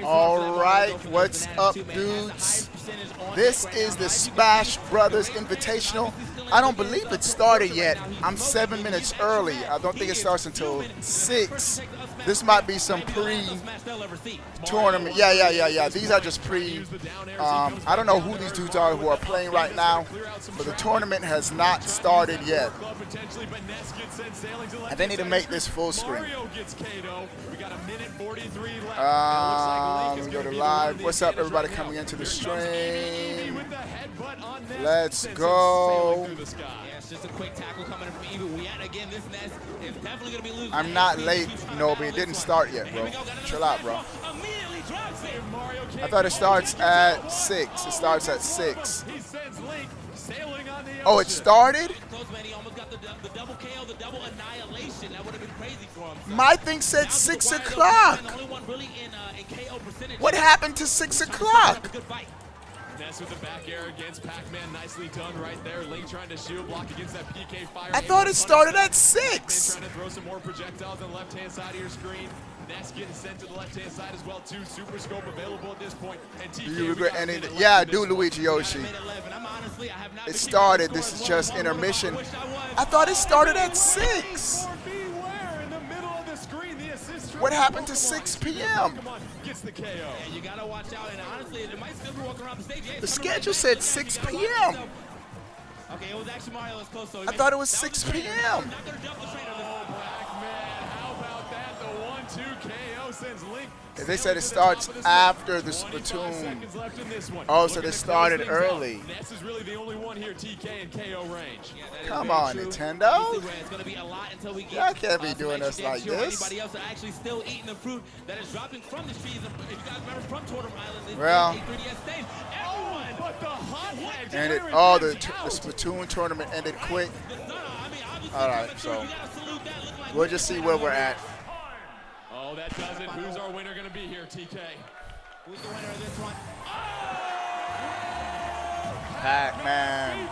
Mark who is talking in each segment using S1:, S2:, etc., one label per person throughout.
S1: All right, what's up, dudes? This is the Smash Brothers Invitational. I don't believe it started yet. I'm 7 minutes early. I don't think it starts until 6. This might be some pre-tournament. Yeah. These are just pre. I don't know who these dudes are who are playing right now, but the tournament has not started yet. And they need to make this full screen. Let me go to live. What's up, everybody coming into the stream? Let's go. I'm not late, Nobi. It didn't start yet, bro. Chill out, bro. I thought it starts at 6. It starts at 6. Oh, it started? My thing said 6 o'clock. What happened to 6 o'clock?
S2: With the back air against Pac-Man, nicely done right there. Link trying to shield block against that PK fire.
S1: I thought it started at 6.
S2: Trying to throw some more projectiles on the left-hand side of your screen. Ness getting sent to the left-hand side as well too. Super scope available at this point. And TK,
S1: do you regret anything? Yeah, I do, Luigi Yoshi. It started. This is just intermission. I thought it started at 6. What happened to 6 p.m.? The schedule said 6 p.m. I thought it was 6 p.m. They said it starts after the Splatoon. Oh, so they started early. Come on, Nintendo. Y'all can't be doing us like this. Well, and the Splatoon tournament ended quick. All right, so we'll just see where we're at.
S2: Oh, that does it. Who's our winner going to be here, TK? Who's the winner of this one?
S1: Pac-Man.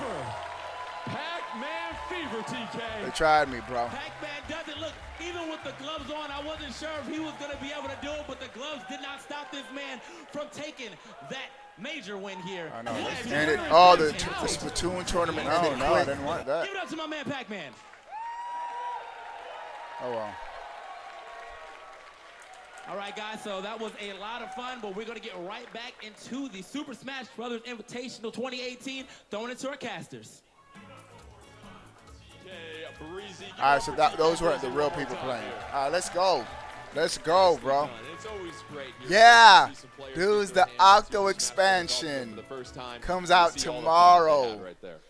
S2: Pac-Man fever, TK.
S1: They tried me, bro.
S3: Pac-Man does it. Look, even with the gloves on, I wasn't sure if he was going to be able to do it, but the gloves did not stop this man from taking that major win here.
S1: I know. And the Splatoon tournament ended quick. I didn't want that.
S3: Give it up to my man, Pac-Man.
S1: Oh, well.
S3: All right, guys, so that was a lot of fun, but we're going to get right back into the Super Smash Brothers Invitational 2018, throwing it to our casters.
S1: All right, so those weren't the real people playing. All right, let's go. Let's go, bro. Yeah, dudes, the Octo expansion comes out tomorrow.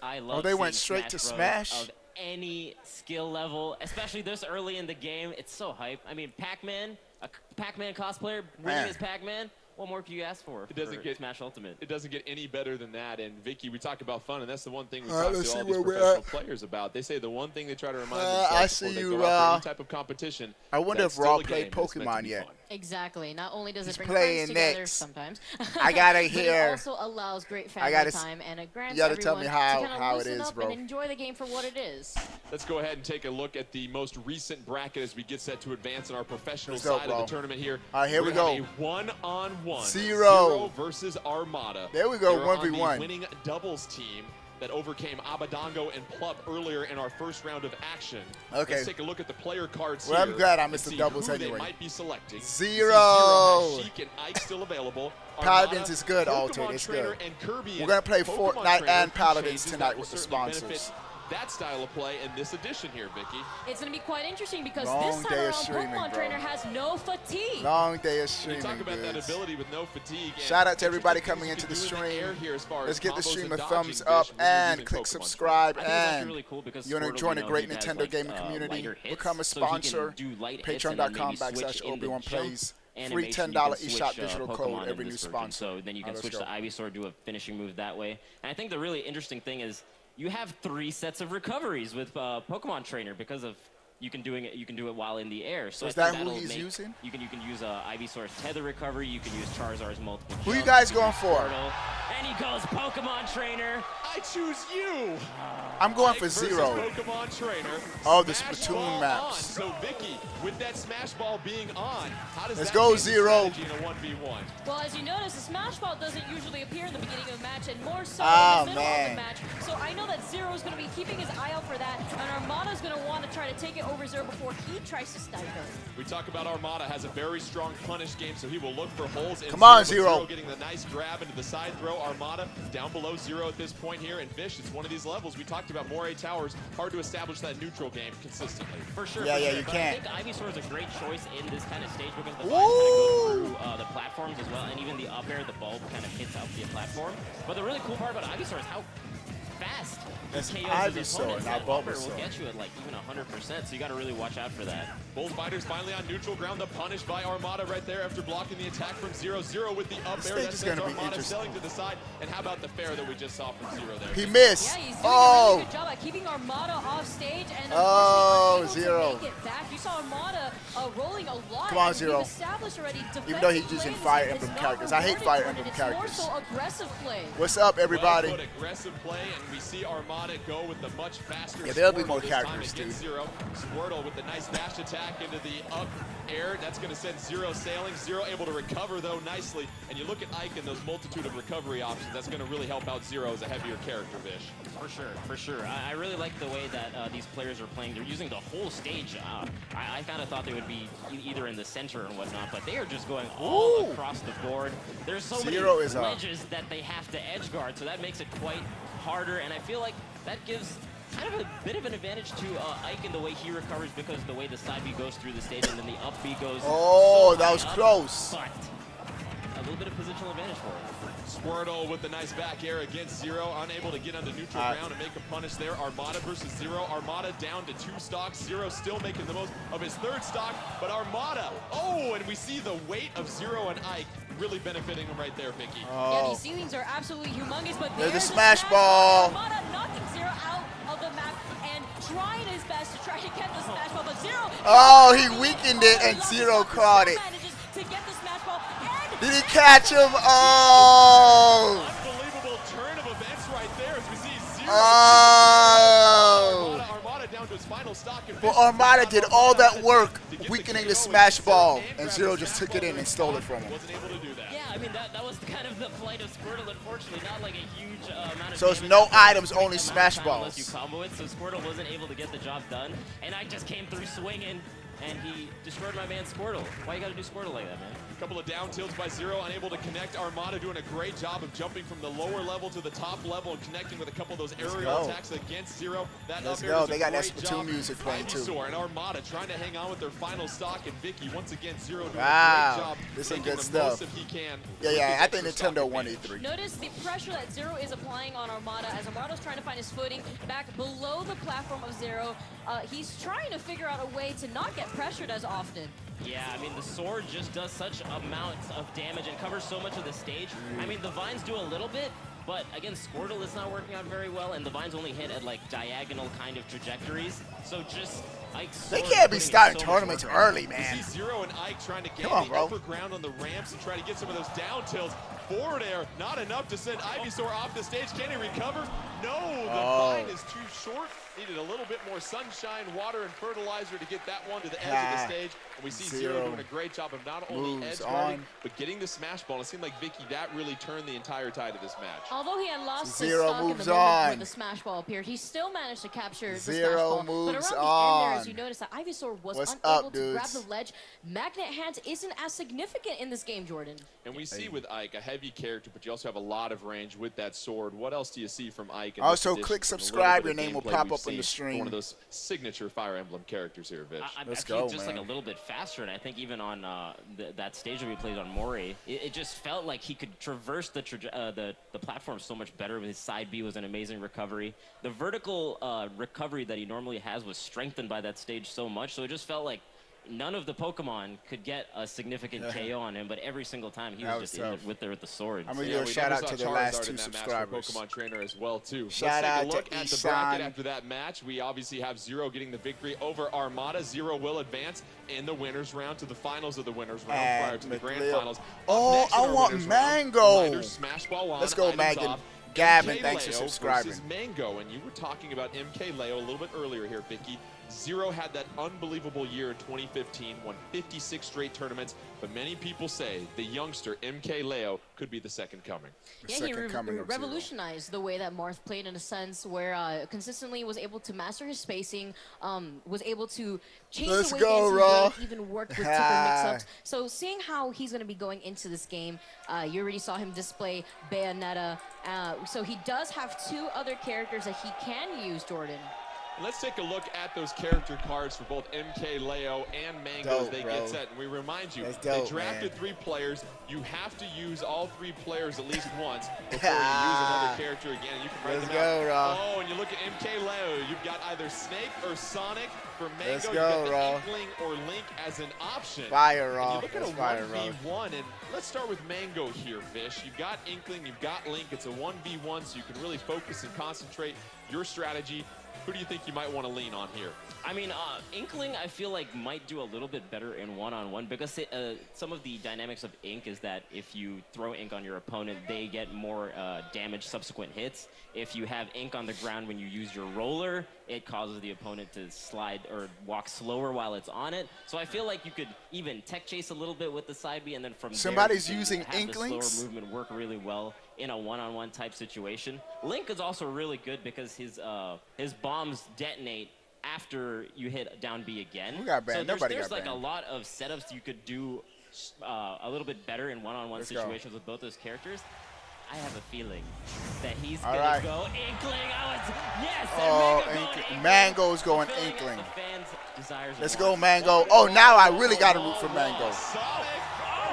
S1: Oh, they went straight to Smash?
S4: Any skill level, especially this early in the game, it's so hype. I mean, Pac-Man, a Pac-Man cosplayer winning as Pac-Man. What more can you ask for?
S2: It doesn't get
S4: Smash Ultimate.
S2: It doesn't get any better than that. And Vicky, we talk about fun, and that's the one thing we talk to all these professional players about. They say the one thing they try to remind themselves before they go out for any type of competition.
S1: I wonder if Raw played Pokemon yet.
S5: Exactly. Not only does it bring friends together sometimes,
S1: I gotta hear.
S5: It also allows great family time, and it grants everyone
S1: tell me
S5: to
S1: how
S5: kind of
S1: it
S5: loosen
S1: is,
S5: up
S1: bro.
S5: and enjoy the game for what it is.
S2: Let's go ahead and take a look at the most recent bracket as we get set to advance in our professional side of the tournament here.
S1: All right, here we go.
S2: A one-on-one.
S1: Zero
S2: versus Armada.
S1: There we go,
S2: They're
S1: 1v1.
S2: On the winning doubles team that overcame Abadango and Plup earlier in our first round of action.
S1: Okay.
S2: Let's take a look at the player cards
S1: here.
S2: I'm
S1: glad I missed the doubles
S2: who
S1: anyway.
S2: They might be selecting.
S1: Zero.
S2: Sheik and Ike still available.
S1: Paladins is good, Altered. It's good. We're going to play Fortnite and Paladins tonight with the sponsors.
S2: That style of play in this edition here, Vicky.
S5: It's going to be quite interesting because this time around, Pokemon Trainer has no fatigue.
S1: Long day of streaming,
S2: talk about that ability with no fatigue.
S1: Shout out to everybody coming into the stream. Let's get the stream a thumbs up and click subscribe. And you want to join a great Nintendo gaming community, become a sponsor, patreon.com/Obi1Plays. Free $10 eShop digital code every new sponsor.
S4: So then you can switch to Ivysaur, do a finishing move that way. And I think the really interesting thing is you have 3 sets of recoveries with Pokemon Trainer because of you can do it while in the air.
S1: So is that who he's using?
S4: You can use Ivysaur's tether recovery. You can use Charizard's multiple.
S1: Who you guys going for?
S4: And he goes Pokemon Trainer.
S2: I choose you.
S1: I'm going for Zero.
S2: Pokemon Trainer.
S1: Oh, the Splatoon maps.
S2: So Vicky, with that Smash Ball being on, how does
S1: Let's
S2: that
S1: go
S2: change
S1: Zero.
S2: the strategy in a 1v1?
S5: Well, as you notice, the Smash Ball doesn't usually appear in the beginning of the match, and more so in the middle of the match. So I know that Zero is going to be keeping his eye out for that, and Armada's going to want to try to take it over Zero before he tries to snipe him.
S2: We talk about Armada has a very strong punish game, so he will look for holes.
S1: Come on,
S2: Zero getting the nice grab into the side throw. Armada down below Zero at this point here, and Vish, it's one of these levels. We talked about Moray Towers, hard to establish that neutral game consistently.
S4: For sure.
S1: Yeah,
S4: you
S1: can't.
S4: I think Ivysaur is a great choice in this kind of stage because the vines kind of go through the platforms as well, and even the up air, the bulb kind of hits out the platform. But the really cool part about Ivysaur is how fast
S1: That's
S4: Ivysaur,
S1: not Bulbasaur.
S4: Will get you at like even 100%, so you got to really watch out for that.
S2: Both fighters finally on neutral ground. The punish by Armada right there after blocking the attack from Zero. Zero with the up air. That sends Armada selling to the side. And how about the fair that we just saw from Zero there?
S1: He missed.
S5: Yeah, he's doing a really good job at keeping Armada off stage and
S1: Zero.
S5: to make it back. You saw Armada rolling a lot.
S1: Come on, Zero.
S5: Already
S1: even though he's using Fire Emblem characters. I hate Fire Emblem characters.
S5: More so aggressive play.
S1: What's up, everybody?
S2: Well put, aggressive play, and we see Armada go with the much faster.
S1: Yeah, there'll be more characters, dude.
S2: Zero. Squirtle with the nice dash attack into the up air. That's going to send Zero sailing. Zero able to recover, though, nicely. And you look at Ike and those multitude of recovery options. That's going to really help out Zero as a heavier character, Vish.
S4: For sure. I really like the way that these players are playing. They're using the whole stage. I kind of thought they would be either in the center or whatnot, but they are just going all across the board. There's so many ledges that they have to edge guard, so that makes it quite harder, and I feel like that gives kind of a bit of an advantage to Ike in the way he recovers because the way the side B goes through the stage and then the up B goes
S1: that was close.
S4: But a little bit of positional advantage for him.
S2: Squirtle with the nice back air against Zero, unable to get onto neutral ground and make a punish there. Armada versus Zero. Armada down to 2 stocks. Zero still making the most of his 3rd stock, but Armada, and we see the weight of Zero and Ike really benefiting him right there, Vicky.
S5: Yeah, these ceilings are absolutely humongous, but
S1: there's the smash ball.
S5: Armada knocking Zero out of the map and trying his best to try to get the smash ball, but Zero.
S1: He weakened it and Zero caught it.
S5: To get the smash ball.
S1: Did he catch him?
S2: Unbelievable turn of events right there as we see Zero. Armada down to his final stock.
S1: Well, Armada did all that work weakening the smash ball, and Zero just took it in and stole it from him.
S2: Wasn't able to do that.
S4: Yeah, I mean, that was kind of the plight of Squirtle, unfortunately. Not like a huge amount of
S1: So it's no items, only smash balls.
S4: Unless you combo it, so Squirtle wasn't able to get the job done. And I just came through swinging, and he destroyed my man Squirtle. Why you gotta do Squirtle like that, man?
S2: A couple of down tilts by Zero, unable to connect. Armada doing a great job of jumping from the lower level to the top level and connecting with a couple of those aerial attacks against Zero.
S1: Let's go. They got that Splatoon music playing too.
S2: Ivysaur and Armada trying to hang on with their final stock, and Vicky once again Zero doing a great job.
S1: This is good stuff.
S2: He can.
S1: Yeah, I think Nintendo won E3.
S5: Notice the pressure that Zero is applying on Armada as Armada's trying to find his footing back below the platform of Zero. He's trying to figure out a way to not get pressured as often.
S4: Yeah, I mean, the sword just does such amounts of damage and covers so much of the stage. I mean, the vines do a little bit, but again, Squirtle is not working out very well, and the vines only hit at like diagonal kind of trajectories. So just Ike's
S1: they can't be starting tournaments early, man.
S2: We see Zero and Ike trying to gain the upper ground on the ramps and try to get some of those down tilts. Forward air, not enough to send Ivysaur off the stage. Can he recover? No, the vine is too short. Needed a little bit more sunshine, water, and fertilizer to get that one to the edge of the stage. And we see Zero doing a great job of not only edge guarding, but getting the smash ball. It seemed like Vicky, that really turned the entire tide of this match.
S5: Although he had lost his stock in the moment where the smash ball appeared, he still managed to capture the smash ball. But around the end there, as you notice, that Ivysaur was unable to grab the ledge. Magnet Hands isn't as significant in this game, Jordan.
S2: And we see with Ike a heavy character, but you also have a lot of range with that sword. What else do you see from Ike?
S1: Also, click subscribe. Your name will pop up in the stream.
S2: One of those signature Fire Emblem characters here, Vish.
S1: Let's go,
S4: just like a little bit faster, and I think even on that stage that we played on Moray, it just felt like he could traverse the platform so much better. His side B was an amazing recovery. The vertical recovery that he normally has was strengthened by that stage so much, so it just felt like none of the Pokemon could get a significant KO on him, but every single time he was just in with the sword.
S1: I'm going to do a shout out to the last 2 subscribers.
S2: Pokemon trainer as well, too.
S1: Shout out to
S2: Look at the bracket after that match. We obviously have Zero getting the victory over Armada. Zero will advance in the winners round to the finals of the winners round prior to the grand finals.
S1: Oh, I want Mango.
S2: Smash ball on.
S1: Let's go, Megan. Gavin, thanks for subscribing.
S2: Mango, and you were talking about MK Leo a little bit earlier here, Vicky. Zero had that unbelievable year in 2015, won 56 straight tournaments, but many people say the youngster MK Leo could be the second coming.
S5: Yeah, he revolutionized the way that Marth played in a sense where consistently was able to master his spacing, was able to change the way games even worked with different mix-ups. So seeing how he's going to be going into this game, you already saw him display Bayonetta. So he does have 2 other characters that he can use, Jordan.
S2: Let's take a look at those character cards for both MK Leo and Mango as they get set. And we remind you, they drafted 3 players. You have to use all 3 players at least once before you use another character again. You can write them out. Oh, and you look at MK Leo, you've got either Snake or Sonic. For Mango, you got the Inkling or Link as an option.
S1: Fire Raw.
S2: You look at a 1v1, and let's start with Mango here, Fish. You've got Inkling, you've got Link. It's a 1v1, so you can really focus and concentrate your strategy. Who do you think you might want to lean on here?
S4: I mean, Inkling, I feel like might do a little bit better in one-on-one because some of the dynamics of Ink is that if you throw Ink on your opponent, they get more damage subsequent hits. If you have Ink on the ground when you use your roller, it causes the opponent to slide or walk slower while it's on it. So I feel like you could even tech chase a little bit with the side B, and then from
S1: somebody's
S4: there,
S1: using
S4: have
S1: Inklings.
S4: The slower movement work really well in a one-on-one type situation. Link is also really good because his bombs detonate after you hit down B again.
S1: Who got banned?
S4: So there's like a lot of setups you could do a little bit better in one-on-one situations with both those characters. I have a feeling that he's gonna go Inkling. Yes,
S1: Mango's going Inkling. Let's go, Mango. Oh, now I really got to root for Mango.
S2: Sonic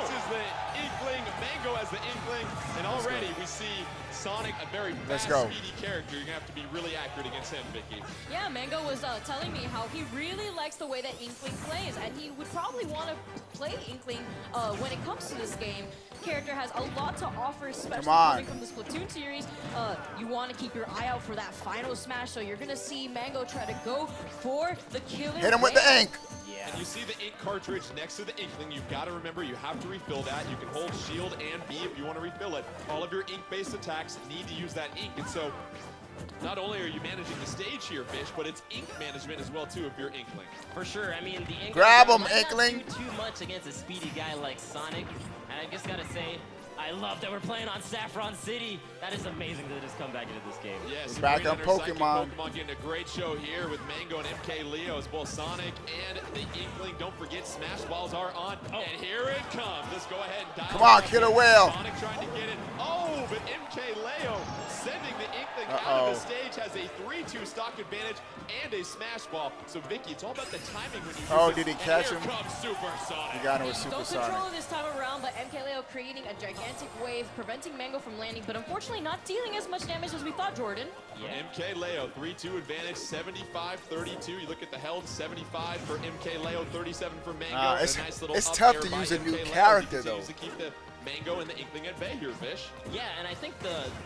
S2: versus the Inkling. Mango as the Inkling, and already we see Sonic, a very fast, speedy character. You're going to have to be really accurate against him, Vicky.
S5: Yeah, Mango was telling me how he really likes the way that Inkling plays, and he would probably want to play Inkling when it comes to this game. Character has a lot to offer, especially coming from the Splatoon series. You want to keep your eye out for that final smash, so you're going to see Mango try to go for the killer.
S1: Hit him with the ink.
S2: Yeah. And you see the ink cartridge next to the Inkling. You've got to remember you have to refill that. You can hold shield and B if you want to refill it. All of your ink-based attacks need to use that ink. And so not only are you managing the stage here, Fish, but it's ink management as well, too, if you're Inkling.
S4: For sure. I mean, the ink
S1: grab him,
S4: might
S1: Inkling.
S4: Not do too much against a speedy guy like Sonic. And I just got to say, I love that we're playing on Saffron City. That is amazing that it has come back into this game.
S2: Yes,
S1: back on Pokemon.
S2: Pokemon getting a great show here with Mango and MK Leo as both Sonic and the Inkling. Don't forget, Smash Balls are on. And here it comes. Let's go ahead and dive.
S1: Come on, Killer Whale.
S2: Sonic trying to get it. Oh, but MK Leo sending the Inkling out of the stage has a 3-2 stock advantage and a Smash Ball. So, Vicky, it's all about the timing when you use
S1: did he catch him?
S2: Here comes Super Sonic.
S1: He got him with Super Sonic.
S5: Control this time around, but MK Leo creating a gigantic wave, preventing Mango from landing, but unfortunately not dealing as much damage as we thought, Jordan.
S2: Yeah. MK Leo, 3-2 advantage, 75-32. You look at the held, 75 for MK Leo, 37 for Mango.
S1: It's tough to use a new character, though.
S2: To keep the Mango and the Inkling at bay here, Fish.
S4: Yeah, and I think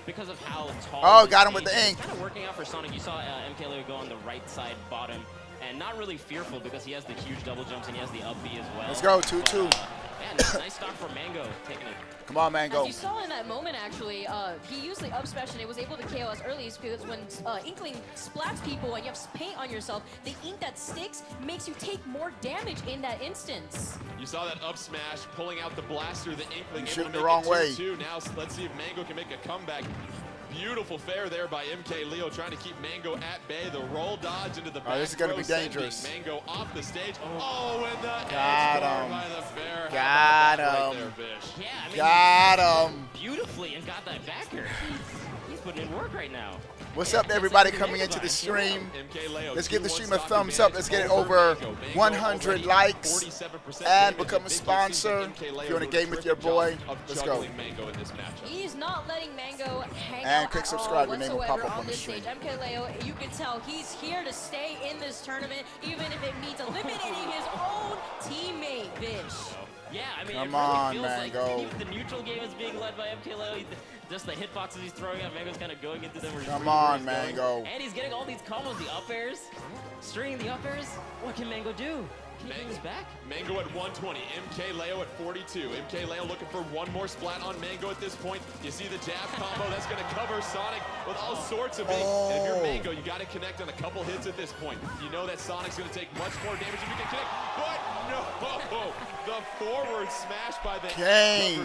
S4: because of how tall.
S1: Oh, got him with the ink.
S4: It's kind of working out for Sonic. You saw MK Leo go on the right side bottom, and not really fearful because he has the huge double jumps and he has the up B as well.
S1: Let's go, 2-2.
S4: Man, nice stock for Mango taking it.
S1: Come on, Mango.
S5: As you saw in that moment, actually, he used the up smash and it was able to KO as early as because when Inkling splats people and you have paint on yourself, the ink that sticks makes you take more damage in that instance.
S2: You saw that up smash pulling out the blaster, the Inkling
S1: shooting the wrong way.
S2: Now let's see if Mango can make a comeback. Beautiful fair there by MK Leo, trying to keep Mango at bay. The roll dodge into the back.
S1: This is going to be dangerous.
S2: Mango off the stage. Oh, and the
S1: got
S2: him by the fair.
S1: Got him.
S2: Right there, Fish.
S4: Yeah, I mean,
S1: got him.
S4: Beautifully and got that backer.
S5: He's
S4: putting in work right now.
S1: What's up to everybody coming into the stream? Let's give the stream a thumbs up. Let's get it over 100 likes and become a sponsor. If you want to game with your boy, let's go.
S5: He's not letting Mango hang out
S1: and click subscribe. Your name will pop up on the
S5: stage. MK Leo, you can tell he's here to stay in this tournament, even if it means eliminating his own teammate, Vish.
S4: Yeah, I mean,
S1: come
S4: it really
S1: on,
S4: feels
S1: Mango.
S4: like the neutral game is being led by MK Leo. Just the hitboxes he's throwing out, Mango's kind of going into them.
S1: Come on, Mango.
S4: And he's getting all these combos, the up airs, stringing the up airs. What can Mango do? Can he bring this back?
S2: Mango at 120, MK Leo at 42. MK Leo looking for one more splat on Mango at this point. You see the jab combo, that's going to cover Sonic with all sorts of big. And if you're Mango, you got to connect on a couple hits at this point. You know that Sonic's going to take much more damage if you can connect. But no, the forward smash by the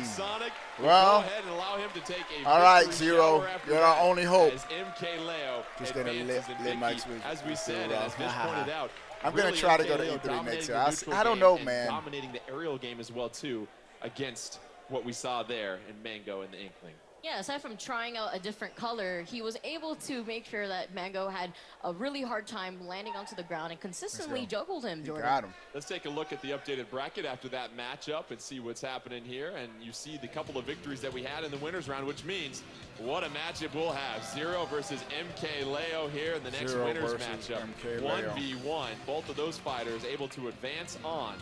S2: Sonic.
S1: Well,
S2: go ahead and allow him to take a
S1: all right, Zero, you're our only hope.
S2: As MK Leo
S1: just going to live my switch.
S2: As we said, and as Vish pointed out,
S1: I'm going to try to go to E3 next year. I don't know, man.
S2: Dominating the aerial game as well, too, against what we saw there in Mango and the Inkling.
S5: Yeah, aside from trying out a different color, he was able to make sure that Mango had a really hard time landing onto the ground and consistently juggled him, Jordan.
S1: Got him.
S2: Let's take a look at the updated bracket after that matchup and see what's happening here. And you see the couple of victories that we had in the winners round, which means what a matchup we'll have. Zero versus MK Leo here in the next winners matchup. 1v1. Both of those fighters able to advance on.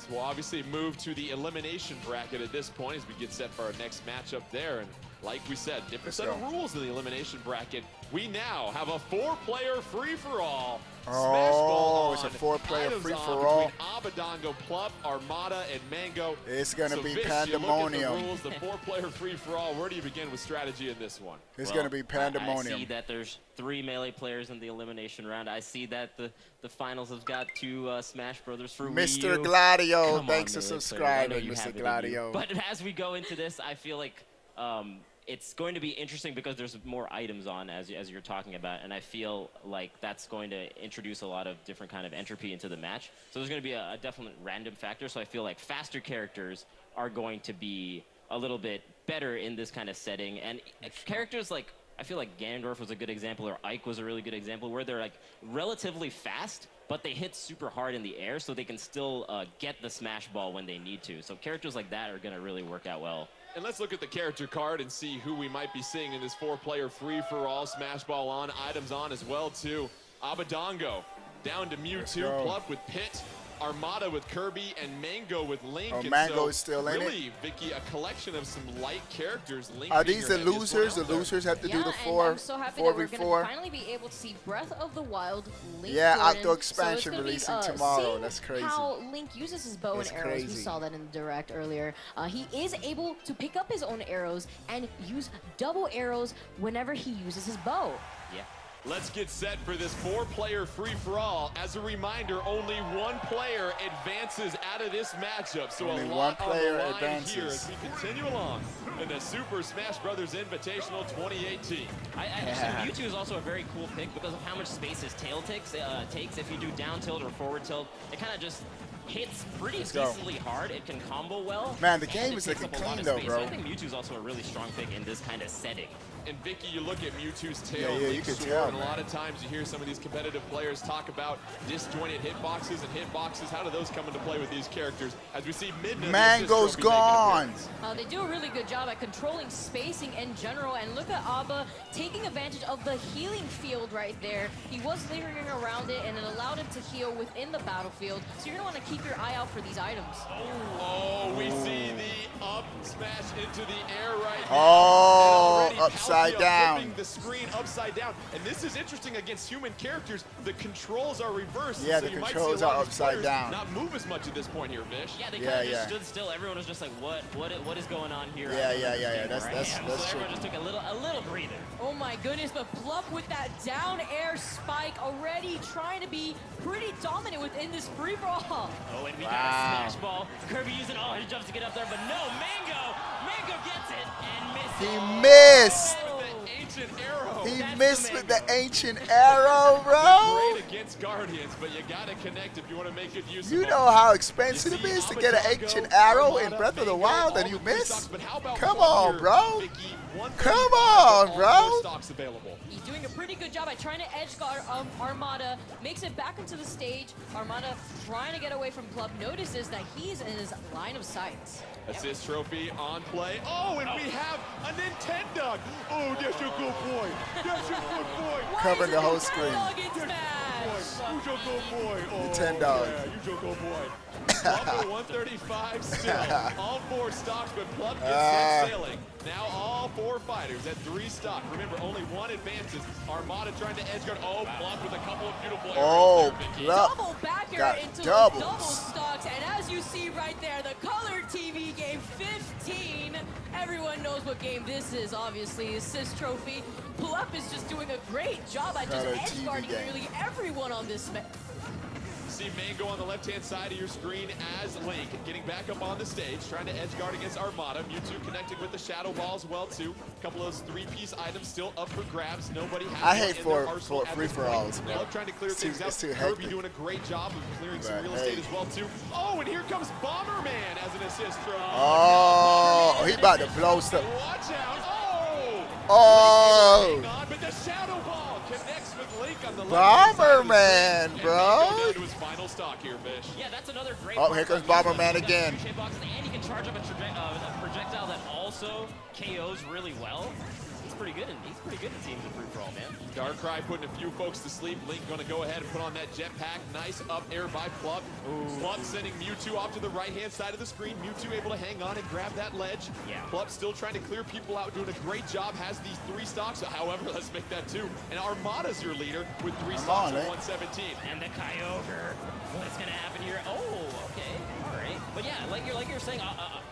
S2: We'll obviously move to the elimination bracket at this point as we get set for our next matchup there. And like we said, different set of rules in the elimination bracket. We now have a 4-player free-for-all.
S1: Oh, it's a 4-player free-for-all.
S2: Abadango, Plup, Armada, and Mango.
S1: It's going to be pandemonium.
S2: You look at the rules, the 4-player free-for-all. Where do you begin with strategy in this one?
S1: It's going to be pandemonium.
S4: I see that there's 3 melee players in the elimination round. I see that the finals have got 2 Smash Brothers for
S1: Mr. Gladio, thanks for subscribing, Mr. Gladio.
S4: But as we go into this, I feel like it's going to be interesting because there's more items on, as you're talking about, and I feel like that's going to introduce a lot of different kind of entropy into the match. So there's going to be a definite random factor, so I feel like faster characters are going to be a little bit better in this kind of setting. And characters like, I feel like Ganondorf was a good example, or Ike was a really good example, where they're like relatively fast, but they hit super hard in the air, so they can still get the smash ball when they need to. So characters like that are going to really work out well.
S2: And let's look at the character card and see who we might be seeing in this 4-player free-for-all. Smash ball on, items on as well, too. Abadango down to Mewtwo, Plup with Pit, Armada with Kirby, and Mango with Link.
S1: Oh, Mango is still in it.
S2: Really, Vicky, a collection of some light characters. Link
S1: are these the losers? The losers have to do the 4v4.
S5: I'm so happy that we're going to finally be able to see Breath of the Wild, Link.
S1: Yeah,
S5: Jordan.
S1: Octo expansion
S5: so
S1: releasing tomorrow. That's crazy.
S5: How Link uses his bow and arrows. We saw that in the direct earlier. He is able to pick up his own arrows and use double arrows whenever he uses his bow.
S4: Yeah.
S2: Let's get set for this 4-player free-for-all. As a reminder, only 1 player advances out of this matchup. So
S1: only
S2: a lot
S1: one player
S2: on the line
S1: advances
S2: here as we continue along in the Super Smash Bros. Invitational 2018.
S4: I think Mewtwo is also a very cool pick because of how much space his tail takes. If you do down tilt or forward tilt, it kind of just hits pretty decently hard. It can combo well.
S1: Man, the game is looking clean though, bro.
S4: So I think Mewtwo's also a really strong pick in this kind of setting.
S2: And Vicky, you look at Mewtwo's tail,
S1: you can tell,
S2: and a lot of times you hear some of these competitive players talk about disjointed hitboxes and hitboxes. How do those come into play with these characters? As we see
S1: Mango's gone.
S5: They do a really good job at controlling spacing in general, and look at Abba taking advantage of the healing field right there. He was lingering around it, and it allowed him to heal within the battlefield. So you're going to want to keep your eye out for these items.
S2: Oh, we see the up smash into the air right now.
S1: Oh, upside down.
S2: Flipping the screen upside down. And this is interesting against human characters. The controls are reversed.
S1: Yeah,
S2: so
S1: the
S2: you
S1: controls are upside down.
S2: Not move as much at this point here, Vish.
S4: Yeah, they kind of just stood still. Everyone was just like, what is going on here?
S1: Yeah. That's
S4: so everyone just took a little breather.
S5: Oh my goodness, but Plup with that down air spike already trying to be pretty dominant within this free-for-all.
S4: Oh, and we got a smash ball. Kirby using all his jumps to get up there, but no, Mango gets it and misses.
S1: He missed.
S2: The ancient arrow.
S1: He missed with the ancient arrow, bro.
S2: Great against Guardians, but you gotta connect if you want to make good use.
S1: You know how expensive it is to get an ancient arrow in Breath of the Wild and you miss? Come on, bro. Come on, bro.
S5: He's doing a pretty good job at trying to edge guard Armada. Makes it back into the stage. Armada trying to get away from Club. Notices that he's in his line of sight.
S2: Assist trophy on play. Oh, and we have a Nintendo. Oh, that's a good boy. That's a good boy.
S1: Covering the whole screen.
S2: You a good boy. Oh,
S1: Nintendo.
S2: Yeah, you a good boy. Plum 135 still. All 4 stocks, but Plum gets set sailing. Now all 4 fighters at 3 stock. Remember, only 1 advances. Armada trying to edge guard. Oh, Plum with a couple of beautiful arrows.
S1: Oh,
S5: double backer into the double stocks. And as you see right there, the color TV game 15. Everyone knows what game this is, obviously. Assist trophy. Plup is just doing a great job at just edge guarding nearly everyone on this match.
S2: See Mango on the left-hand side of your screen as Link getting back up on the stage, trying to edge guard against Armada. Mewtwo connected with the Shadow Ball as well, too. A couple of those 3-piece items still up for grabs. Nobody has
S1: I hate for free-for-alls, bro.
S2: Trying to clear things out. Kirby doing a great job of clearing some real estate as well, too. Oh, and here comes Bomberman as an assist throw.
S1: Oh, he's about to blow stuff.
S2: Watch out. Oh!
S1: Oh!
S2: But the Shadow Ball connects with Link on the
S1: Bomberman, bro.
S2: To his final stock here, Fish.
S4: Yeah, that's another great.
S1: Oh, here comes Bomberman again.
S4: And he can charge up a projectile that also KOs really well. He's pretty good, and he's pretty good in teams in free-for-all, man.
S2: Darkrai putting a few folks to sleep. Link going to go ahead and put on that jetpack. Nice up air by Plup. Plup sending Mewtwo off to the right-hand side of the screen. Mewtwo able to hang on and grab that ledge.
S4: Yeah.
S2: Plup still trying to clear people out, doing a great job. Has these 3 stocks. However, let's make that 2. And Armada's your leader with 3 stocks at 117.
S4: And the Kyogre. What's going to happen here? Oh, okay. All right. But yeah, like you're saying,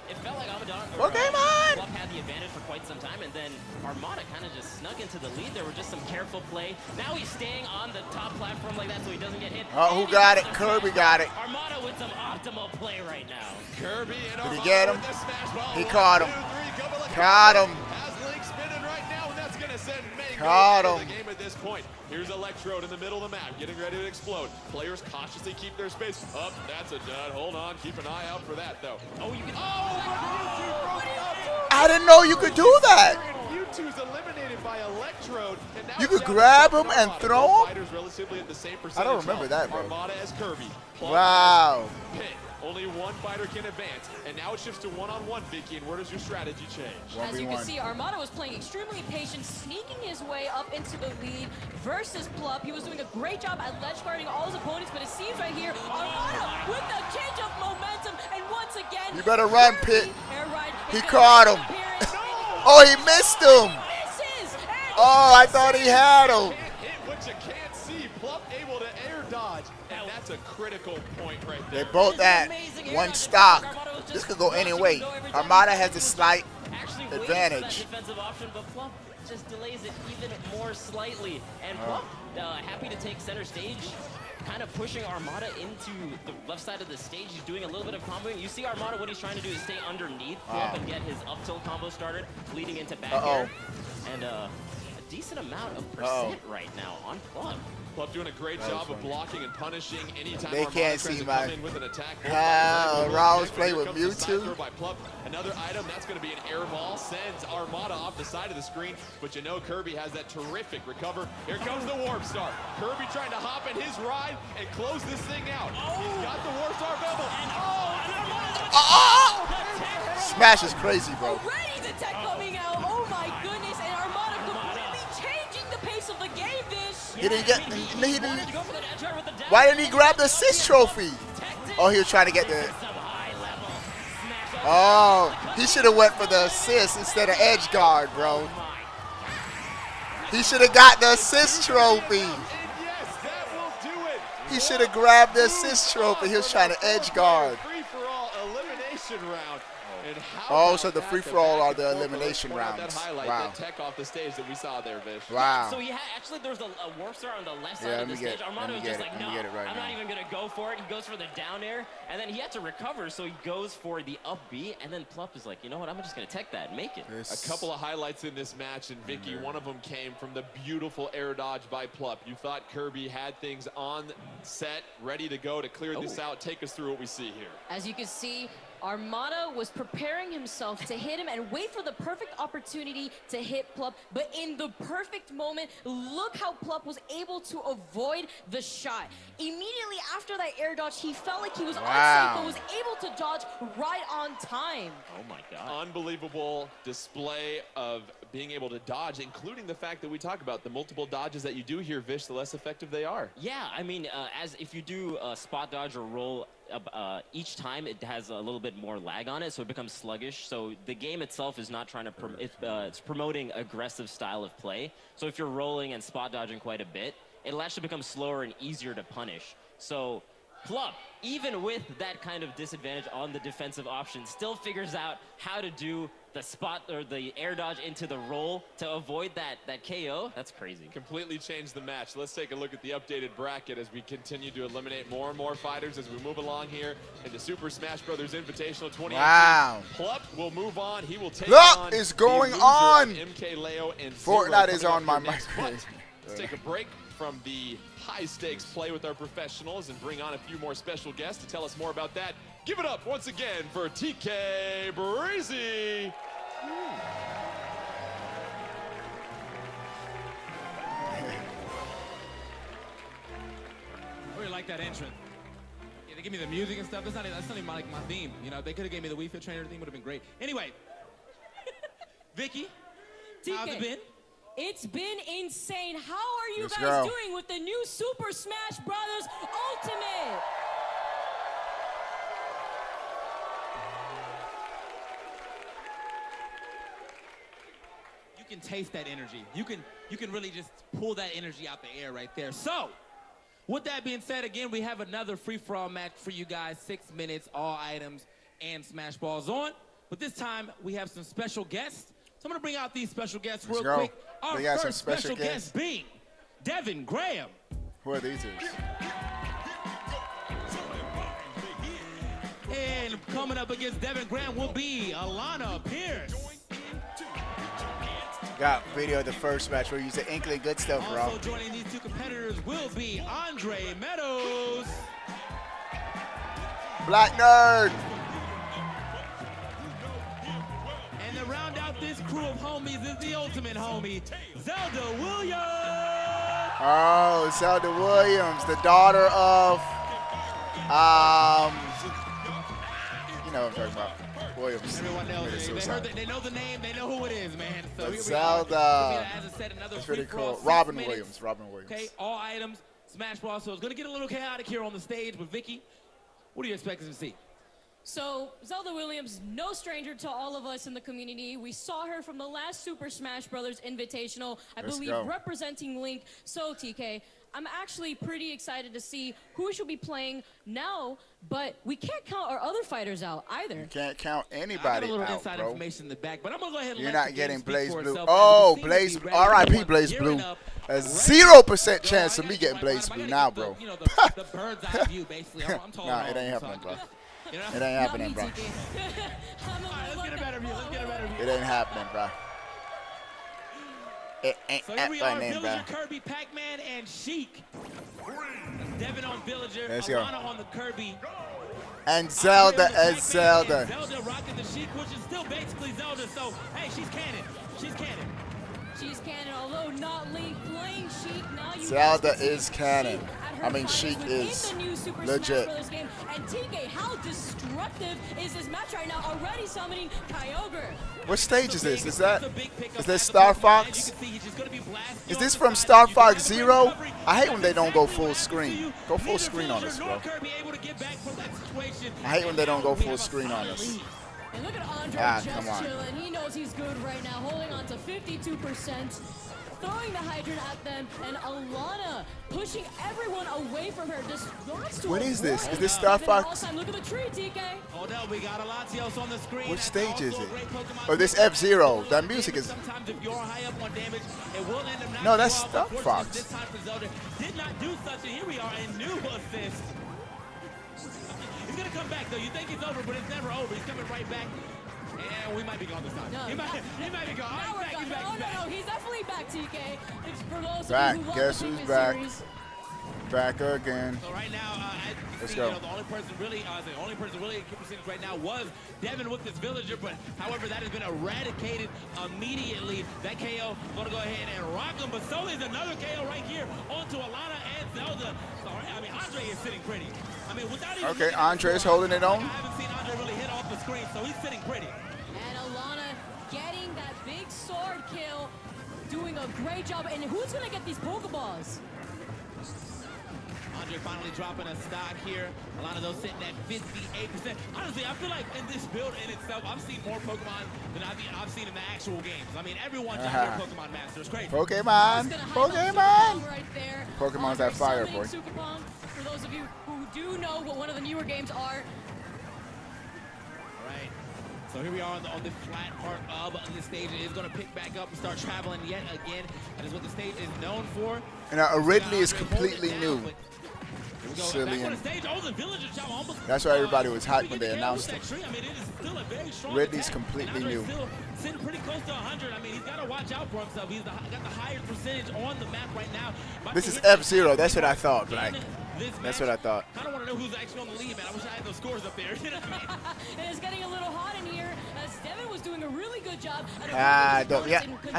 S4: it felt like Abaddon Plup had the advantage for quite some time, and then Armada kind of just snuck into the lead. There were just some careful play. Now he's staying on the top platform like that so he doesn't get hit.
S1: Oh, who got it? Kirby got it.
S4: Armada with some optimal play right now.
S2: Kirby and Armada.
S1: Did he get him? He
S2: 1,
S1: caught him.
S2: 2, 3,
S1: caught him.
S2: Has Link spinning right now, and that's going to send Mango
S1: caught
S2: into
S1: him.
S2: the game at this point. Here's Electrode in the middle of the map, getting ready to explode. Players cautiously keep their space. Up, that's a dud. Hold on, keep an eye out for that, though. Oh, you can.
S1: I didn't know you could do that.
S2: Mewtwo's eliminated by Electrode, and now
S1: you could grab him and throw him?
S2: Relatively at the same
S1: I don't remember that, bro.
S2: Armada as Kirby.
S1: Wow.
S2: Pit. Only 1 fighter can advance, and now it shifts to 1-on-1, Vicky, and where does your strategy change?
S5: As you can see, Armada was playing extremely patient, sneaking his way up into the lead versus Plup. He was doing a great job at ledge guarding all his opponents, but it seems right here, Armada with the change of momentum, and once again,
S1: you better run, Pit. He
S5: He
S1: caught him. Oh, he missed him. Oh, I thought he had him.
S2: Hit what you can't see. Plup able to air dodge, and that's a critical point right there.
S1: They both at 1 stock. This could go any way. Armada has a slight advantage.
S4: Defensive option, but Plup just delays it even more slightly. And Plup, happy to take center stage, kind of pushing Armada into the left side of the stage. He's doing a little bit of comboing. You see Armada, what he's trying to do is stay underneath Plup and get his up tilt combo started, leading into back air. And a decent amount of percent right now on Plup.
S2: Plup doing a great job of blocking and punishing anytime
S1: they
S2: Armada
S1: can't
S2: tries
S1: see
S2: to
S1: my
S2: come in with an attack.
S1: Rouse play with Mewtwo.
S2: By Plup. Another item, that's going to be an air ball, sends Armada off the side of the screen, but you know Kirby has that terrific recover. Here comes the Warp Star. Kirby trying to hop in his ride and close this thing out. He's got the Warp Star available.
S1: Smash is crazy, bro.
S5: Already the tech coming out. Oh my goodness, and Armada completely changing the pace of the game, Vish.
S1: He didn't get. Why didn't he grab the assist trophy? Oh, he was trying to get the. Oh, he should have went for the assist instead of edge guard, bro. He should have got the assist trophy. He should have grabbed the assist trophy. He was trying to edge guard.
S2: Free-for-all elimination round. And
S1: Oh, so the free-for-all are the elimination rounds. Wow.
S2: That tech off the stage that we saw there, Vish.
S1: Wow.
S4: So actually there's a warp star on the left side of the stage. Armando was just like, no, I'm not even going to go for it. He goes for the down air, and then he had to recover, so he goes for the up B, and then Plup is like, you know what, I'm just going to tech that and make it.
S2: A couple of highlights in this match, and Vicky, one of them came from the beautiful air dodge by Plup. You thought Kirby had things on set, ready to go to clear this out. Take us through what we see here.
S5: As you can see, Armada was preparing himself to hit him and wait for the perfect opportunity to hit Plup, but in the perfect moment, look how Plup was able to avoid the shot. Immediately after that air dodge, he felt like he was unsafe, but was able to dodge right on time.
S4: Oh my God.
S2: Unbelievable display of being able to dodge, including the fact that we talk about the multiple dodges that you do here, Vish, the less effective they are.
S4: Yeah, I mean, if you do spot dodge or roll, each time it has a little bit more lag on it, so it becomes sluggish. So the game itself is not trying to it's promoting aggressive style of play. So if you're rolling and spot dodging quite a bit, it'll actually become slower and easier to punish. So Plup, even with that kind of disadvantage on the defensive option, still figures out how to do the spot or the air dodge into the roll to avoid that KO. That's crazy.
S2: Completely changed the match. Let's take a look at the updated bracket as we continue to eliminate more and more fighters as we move along here into Super Smash Bros. Invitational 2018.
S1: Wow.
S2: Plup will move on. He will take
S1: What
S2: on
S1: is going
S2: the
S1: on?
S2: MK Leo and
S1: Fortnite
S2: Zero
S1: is on my
S2: next.
S1: mind.
S2: Let's take a break from the high-stakes play with our professionals and bring on a few more special guests to tell us more about that. Give it up once again for TK Breezy.
S3: I really like that entrance. Yeah, they give me the music and stuff. That's not even like my theme. You know, they could have gave me the Wii Fit Trainer theme, would have been great. Anyway, Vicky, how's it been?
S5: It's been insane. How are you guys doing with the new Super Smash Bros. Ultimate?
S3: You can taste that energy. You can really just pull that energy out the air right there. So, with that being said, again, we have another free-for-all match for you guys. 6 minutes, all items, and Smash Balls on. But this time, we have some special guests. So I'm going to bring out these special guests real quick. Our first special guest being Devin Graham.
S1: Who are these two?
S3: And coming up against Devin Graham will be Alana Pierce.
S1: Got video of the first match where you use the Inkling good stuff, bro.
S3: Also joining these two competitors will be Andre Meadows.
S1: Black Nerd.
S3: And to round out this crew of homies is the ultimate homie, Zelda Williams.
S1: Oh, Zelda Williams, the daughter of, you know what I'm talking about. Williams.
S3: Everyone knows it. They know the name. They know who it is, man. So
S1: Zelda.
S3: As I said, another
S1: That's pretty cool.
S3: 6
S1: Robin
S3: minutes.
S1: Williams. Robin Williams.
S3: Okay, all items, Smash Ball. So it's going to get a little chaotic here on the stage. But Vicky, what do you expect us to see?
S5: So, Zelda Williams, no stranger to all of us in the community. We saw her from the last Super Smash Bros. Invitational, I believe, representing Link. So, TK, I'm actually pretty excited to see who she'll be playing now, but we can't count our other fighters out either.
S1: You can't count anybody
S3: I got a little
S1: out,
S3: inside
S1: bro.
S3: information in the back, but I'm going to go ahead and
S1: You're
S3: let
S1: not
S3: the
S1: getting
S3: game speak
S1: Blaze
S3: for
S1: Blue.
S3: itself.
S1: Oh, Blaze Blue. R.I.P. Blaze Blue. A 0% chance of me getting Blaze Blue now, bro.
S3: You know, the bird's eye view, basically. I'm talking
S1: Nah, it ain't happening, bro.
S3: You know?
S1: It ain't happening, bro.
S3: Let's get a better view. Let's get a better view.
S1: It ain't happening, bro. It ain't
S3: So here we are,
S1: happening, bro.
S3: Villager, Kirby, Pac-Man, and Sheik. Devin on Villager,
S1: Let's go.
S3: Alana on the Kirby.
S1: And Zelda as Zelda.
S3: Zelda rocking the Sheik, which is still basically Zelda. So, hey, she's canon. She's canon.
S5: She's canon, although not Link playing Sheik. Now you
S1: Zelda is canon. I mean, Sheik is
S5: in the new Super
S1: legit.
S5: Smash Bros. Game. And TK, how destructive is this match right now? Already summoning Kyogre.
S1: What stage is this? Is this Star Fox? Is this from Star Fox Zero? I hate when they don't go full screen. Go full screen on us, bro. I hate when they don't go full screen on us.
S5: And look at Andre just chilling. He knows he's good right now, holding on to 52%. throwing the hydrant at them, and Alana pushing everyone away from her. Just wants to.
S1: What is this? Is this Star Fox?
S5: Look at the tree, TK.
S3: Oh no, we got Alatios on the screen.
S1: Which stage is it? Oh, this F-Zero. That music is.
S3: Sometimes if you're high up on damage, it will end up.
S1: No, that's Star Fox.
S3: This time for Zelda did not do such, and here we are, a new assist. He's gonna come back though. You think it's over, but it's never over. He's coming right back. And we might be gone this time.
S5: No,
S3: he might be gone.
S5: Now
S3: He's back.
S5: No, he's definitely back, TK. It's for those
S1: Back.
S5: of you who
S1: Guess
S5: love the
S1: who's
S5: previous
S1: back?
S5: series.
S1: Back again.
S3: So right now,
S1: Let's
S3: go.
S1: go.
S3: The only person really in kill percentage right now was Devin with this villager, but however, that has been eradicated immediately. That KO gonna go ahead and rock him, but so is another KO right here onto Alana and Zelda. Sorry, I mean Andre is sitting pretty. I mean, without even
S1: Okay, Andre's holding it on.
S3: I haven't seen Andre really hit off the screen, so he's sitting pretty.
S5: And Alana getting that big sword kill, doing a great job. And who's gonna get these Pokeballs?
S3: Andre finally dropping a stock here. A lot of those sitting at 58%. Honestly, I feel like in this build in itself, I've seen more Pokemon than I've seen in the actual games. I mean, everyone's out there Pokemon Master. It's crazy.
S1: Pokemon.
S5: Pokemon! Right there.
S1: Pokemon's that fire, boy.
S5: For those of you who do know what one of the newer games are.
S3: All right. So here we are on the flat part of the stage. It is going to pick back up and start traveling yet again. That is what the stage is known for.
S1: And Ridley is completely new. Silly. That's why everybody was hyped when they announced it. Ridley's completely new.
S3: Sitting pretty close to 100. I mean, he's got to watch out for himself. He's got the highest percentage on the map right now.
S1: This is F-Zero. That's what I thought, like. That's what I thought.
S3: I don't want to know who's actually on the lead, man. I wish I had those scores up there. You know what I mean?
S5: And it's getting a little hot in here as Devin was doing a really good job.
S1: I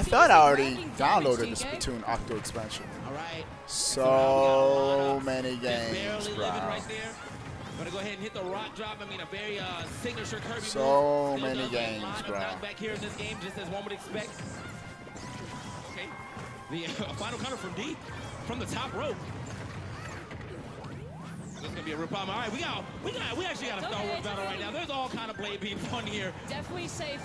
S1: thought I already downloaded the Splatoon Octo expansion.
S3: All right.
S1: So many games, bro.
S3: Right there. Gonna go ahead and hit the rock drop. I mean, a very signature Kirby move.
S1: So many games, bro.
S3: Back here in this game, just as one would expect. Okay. The final counter from deep, from the top rope. This is gonna be a real problem. All right, we actually got a Star Wars battle right now. There's all kind of blade beams on here.
S5: Definitely safe.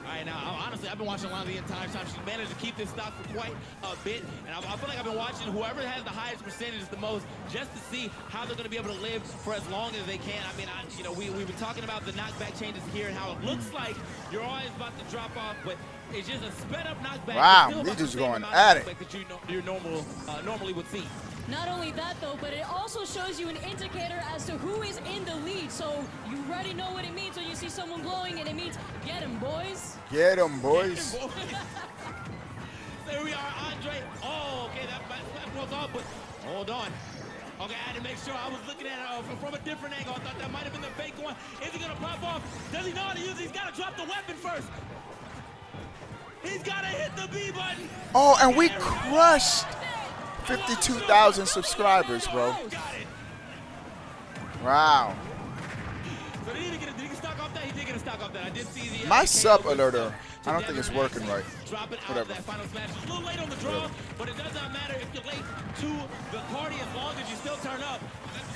S3: All right, now, honestly, I've been watching Alana the entire time. She's managed to keep this stock for quite a bit, and I feel like I've been watching whoever has the highest percentage the most just to see how they're going to be able to live for as long as they can. I mean, we've been talking about the knockback changes here and how it looks like you're always about to drop off, but it's just a sped-up knockback.
S1: Wow, these just going at it.
S3: That you normally would see.
S5: Not only that, though, but it also shows you an indicator as to who is in the lead. So you already know what it means when you see someone glowing, and it means get him, boys.
S1: Get him, boys.
S3: There we are, Andre. Oh, okay, that was off, but hold on. Okay, I had to make sure I was looking at it from a different angle. I thought that might have been the fake one. Is he going to pop off? Does he know how to use it? He's got to drop the weapon first. He's got to hit the B button.
S1: Oh, and we crushed 52,000 subscribers, bro. Wow.
S3: So did he stock off that? He did get a stock off that. I did see the
S1: my sub alerter, I don't think it's working right. Whatever.
S3: That final smash. It's a little late on the draw, but it does not matter if you're late to the party as long as you still turn up.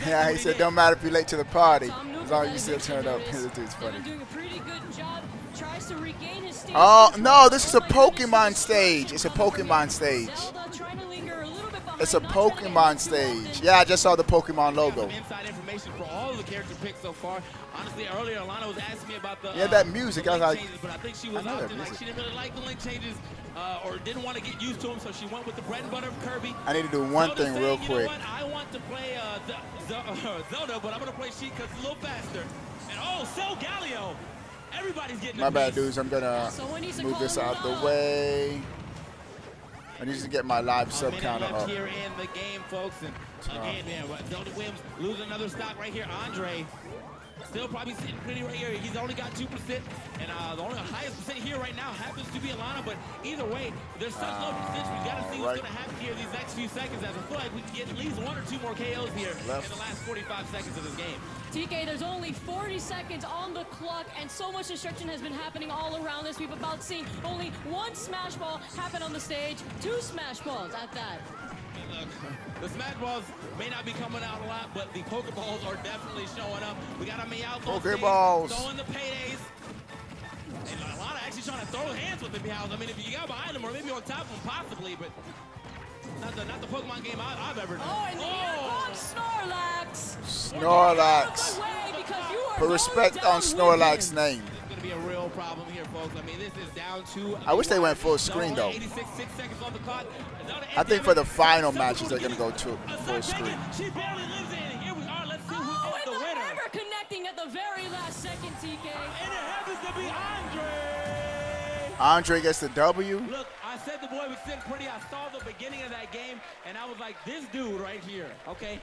S1: Yeah, he said don't matter if you're late to the party as long as you still turn up. This dude's funny.
S5: Doing a pretty good job. Tries to regain his stage.
S1: Oh, no, this is a Pokemon stage. It's a Pokemon stage. It's a Pokemon stage. Yeah, I just saw the Pokemon logo.
S3: Inside information for all of the character picks so far. Honestly, earlier Alana was asking me about the
S1: that music. I was like,
S3: changes, but I think she was she didn't really like the link changes or didn't want to get used to them, so she went with the bread and butter of Kirby.
S1: I need to do one thing real quick.
S3: You know what? I want to play Zelda, but I'm going to play Sheik because it's a little faster. And Cell Galio. Everybody's getting
S1: my bad, dudes. I'm gonna move this out the way. I need to get my live sub counter up.
S3: Here in the game, folks, and again, man, Zelda Williams losing another stock right here. Andre still probably sitting pretty right here. He's only got 2%, and the only highest percent here right now happens to be Alana. But either way, there's such low percentage. We got to see what's going to happen here these next few seconds. As I feel like we can get at least 1 or 2 more KOs here in the last 45 seconds of this game.
S5: TK, there's only 40 seconds on the clock, and so much destruction has been happening all around this. We've about seen only 1 Smash Ball happen on the stage, 2 Smash Balls at that.
S3: Look, the Smash Balls may not be coming out a lot, but the Pokeballs are definitely showing up. We got a Meowth on stage, throwing the paydays. And Alana actually trying to throw hands with him, I mean, if you got behind him or maybe on top of him, possibly, but not the Pokemon game I've ever done.
S5: Oh, and here comes Snorlax.
S1: Snorlax. Put respect on Snorlax's name.
S3: It's going to be a real problem here, folks. I mean, this is down to...
S1: I wish they went full screen, though.
S3: 6 seconds on the clock.
S1: I think for the final matches, they're going to go to full screen.
S3: She barely lives in. Here we are. Let's see who is the winner.
S5: Ever connecting at the very last second, TK.
S3: And it happens to be Andre.
S1: Andre gets the W.
S3: Look, I said the boy was sitting pretty. I saw the beginning of that game, and I was like, this dude right here, okay?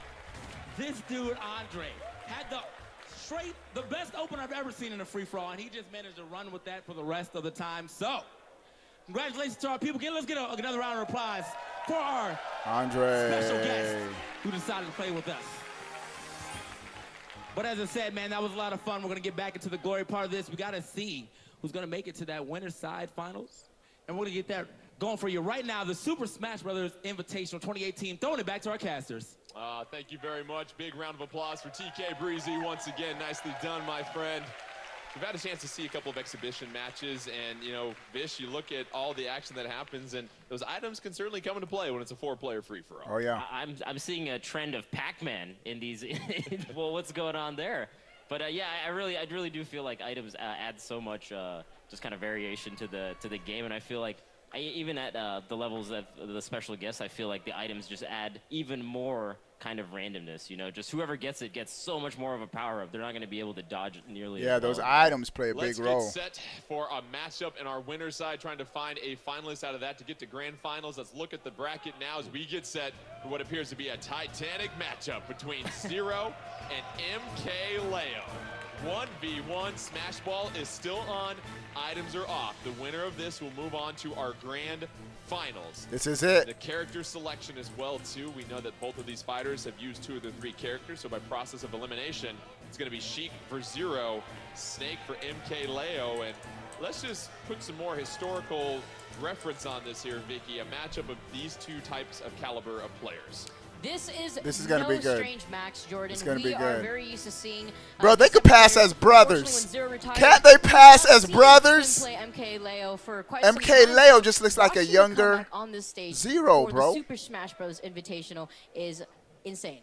S3: This dude, Andre, had the best opener I've ever seen in a free-for-all, and he just managed to run with that for the rest of the time. So, congratulations to our people. Let's get another round of applause for our
S1: Andre
S3: special guest who decided to play with us. But as I said, man, that was a lot of fun. We're going to get back into the glory part of this. We got to see who's going to make it to that winner's side finals. And we're going to get that going for you right now. The Super Smash Bros. Invitational 2018. Throwing it back to our casters.
S2: Thank you very much. Big round of applause for TK Breezy once again. Nicely done, my friend. We've had a chance to see a couple of exhibition matches, and, you know, Vish, you look at all the action that happens, and those items can certainly come into play when it's a 4-player free-for-all.
S1: Oh, yeah.
S4: I'm seeing a trend of Pac-Man in these. Well, what's going on there? But, yeah, I really do feel like items add so much just kind of variation to the game, and I feel like even at the levels of the special guests, I feel like the items just add even more kind of randomness, you know, just whoever gets it gets so much more of a power-up. They're not going to be able to dodge it nearly as well.
S1: Those items play a big role.
S2: Let's get set for a matchup in our winner's side, trying to find a finalist out of that to get to grand finals. Let's look at the bracket now as we get set for what appears to be a titanic matchup between Zero and MK Leo. 1v1 Smash Ball is still on. Items are off. The winner of this will move on to our grand finals.
S1: This is it.
S2: The character selection as well, too. We know that both of these fighters have used 2 of the 3 characters, so by process of elimination, it's going to be Sheik for Zero, Snake for MK Leo, and let's just put some more historical reference on this here, Vicky. A matchup of these 2 types of caliber of players.
S5: This is
S1: going to be good.
S5: Strange match, Jordan.
S1: It's going to be good.
S5: We are very used to seeing.
S1: Bro, they could pass as brothers. Can't they pass as brothers?
S5: Play MK Leo for quite
S1: MK Leo just looks like a younger
S5: on this stage
S1: Zero, bro.
S5: The Super Smash Bros. Invitational is insane.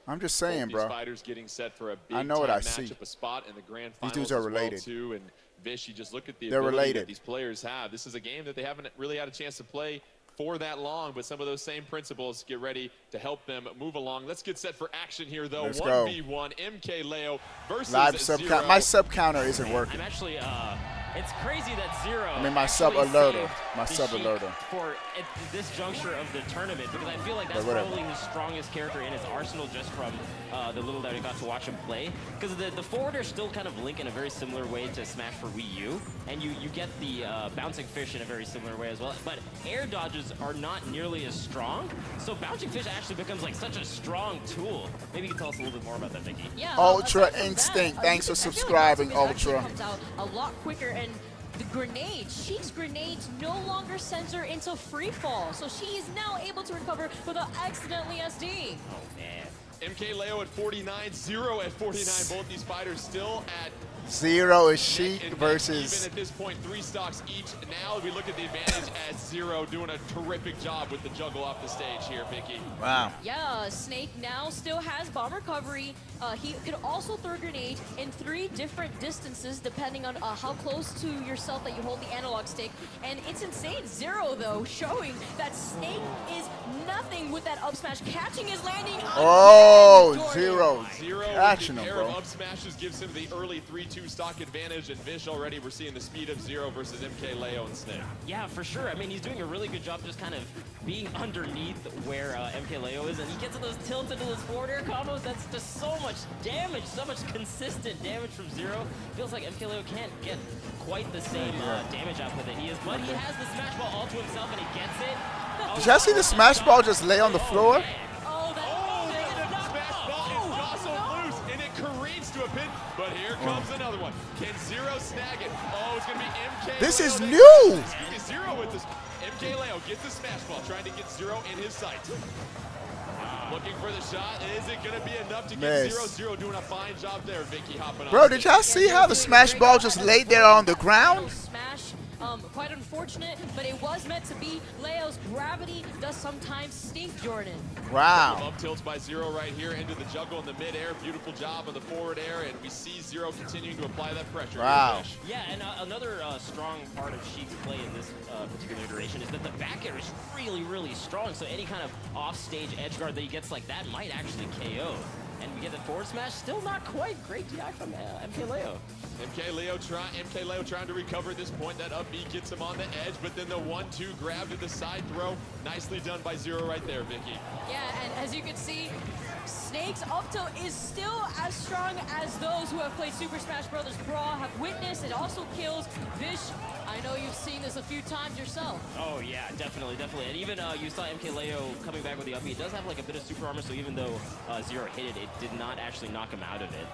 S1: I'm just saying, bro.
S2: These fighters getting set for a big
S1: I know what I
S2: matchup,
S1: see.
S2: a spot in the grand finals.
S1: These dudes are related.
S2: Well too, and Vish, you just look at the
S1: They're
S2: ability
S1: related.
S2: that these players have. This is a game that they haven't really had a chance to play for that long, but some of those same principles get ready to help them move along. Let's get set for action here, though.
S1: Let's go.
S2: 1v1 MK Leo versus
S1: Live
S2: Zero.
S1: sub count. My sub counter isn't working.
S4: I'm actually, it's crazy that Zero.
S1: I mean, my sub alerter. My sub alerter.
S4: For at this juncture of the tournament, because I feel like that's probably his strongest character in his arsenal, just from the little that we got to watch him play. Because the forwarders still kind of link in a very similar way to Smash for Wii U, and you get the bouncing fish in a very similar way as well. But air dodges are not nearly as strong, so bouncing fish actually becomes like such a strong tool. Maybe you can tell us a little bit more about that, Vicky.
S5: Yeah,
S1: Ultra Instinct. Thanks for subscribing, Ultra.
S5: Comes out a lot quicker, and the grenades, Sheik's grenades no longer sends her into free fall, so she is now able to recover without accidentally SD.
S4: Oh man.
S2: MK Leo at 49, Zero at 49. Both these fighters still at
S1: Zero is Sheik versus.
S2: Even at this point, 3 stocks each. Now we look at the advantage as Zero doing a terrific job with the juggle off the stage here, Vicky.
S1: Wow.
S5: Yeah, Snake now still has bomb recovery. He could also throw a grenade in 3 different distances depending on how close to yourself that you hold the analog stick. And it's insane. Zero, though, showing that Snake is nothing with that up smash. Catching his landing.
S1: Oh, Zero.
S2: Zero
S1: catching
S2: with
S1: him,
S2: the pair
S1: bro.
S2: of up smashes gives him the early 3-2 stock advantage. And Vish already, we're seeing the speed of Zero versus MK Leo and Snake.
S4: Yeah, for sure. I mean, he's doing a really good job just kind of being underneath where MK Leo is. And he gets those tilts into those forward air combos. That's just so much damage, so much consistent damage from Zero. Feels like MK Leo can't get quite the same damage output that he is. But he has the Smash Ball all to himself, and he gets it.
S1: Did y'all see the Smash Ball just lay on the floor?
S2: To a pin, but here comes another one. Can Zero snag it? Oh, it's going to be MK
S1: This
S2: Leo
S1: is
S2: next.
S1: new.
S2: Zero with this. MK Leo gets the smash ball, trying to get Zero in his sights. Looking for the shot. Is it going to be enough to get Zero? Zero doing a fine job there, Vicky, hopping on.
S1: Bro, did y'all see how the Smash Ball just laid there on the ground?
S5: Smash Quite unfortunate, but it was meant to be. Leo's gravity does sometimes stink, Jordan.
S1: Wow.
S2: Up tilts by Zero right here into the juggle in the mid-air. Beautiful job on the forward air, and we see Zero continuing to apply that pressure.
S1: Wow.
S4: Yeah, and another strong part of Sheik's play in this particular iteration is that the back air is really, really strong. So any kind of off-stage edge guard that he gets like that might actually KO. And we get the forward smash, still not quite great DI from MK Leo.
S2: MK Leo trying to recover at this point. That up B gets him on the edge, but then the 1-2 grab to the side throw. Nicely done by Zero right there, Vicky.
S5: Yeah, and as you can see, Snake's up tilt is still as strong as those who have played Super Smash Bros. Brawl have witnessed. It also kills Vish. I know you've seen this a few times yourself.
S4: Oh yeah, definitely. And even you saw MK Leo coming back with the up B. It does have like a bit of super armor, so even though Zero hit it, it did not actually knock him out of it.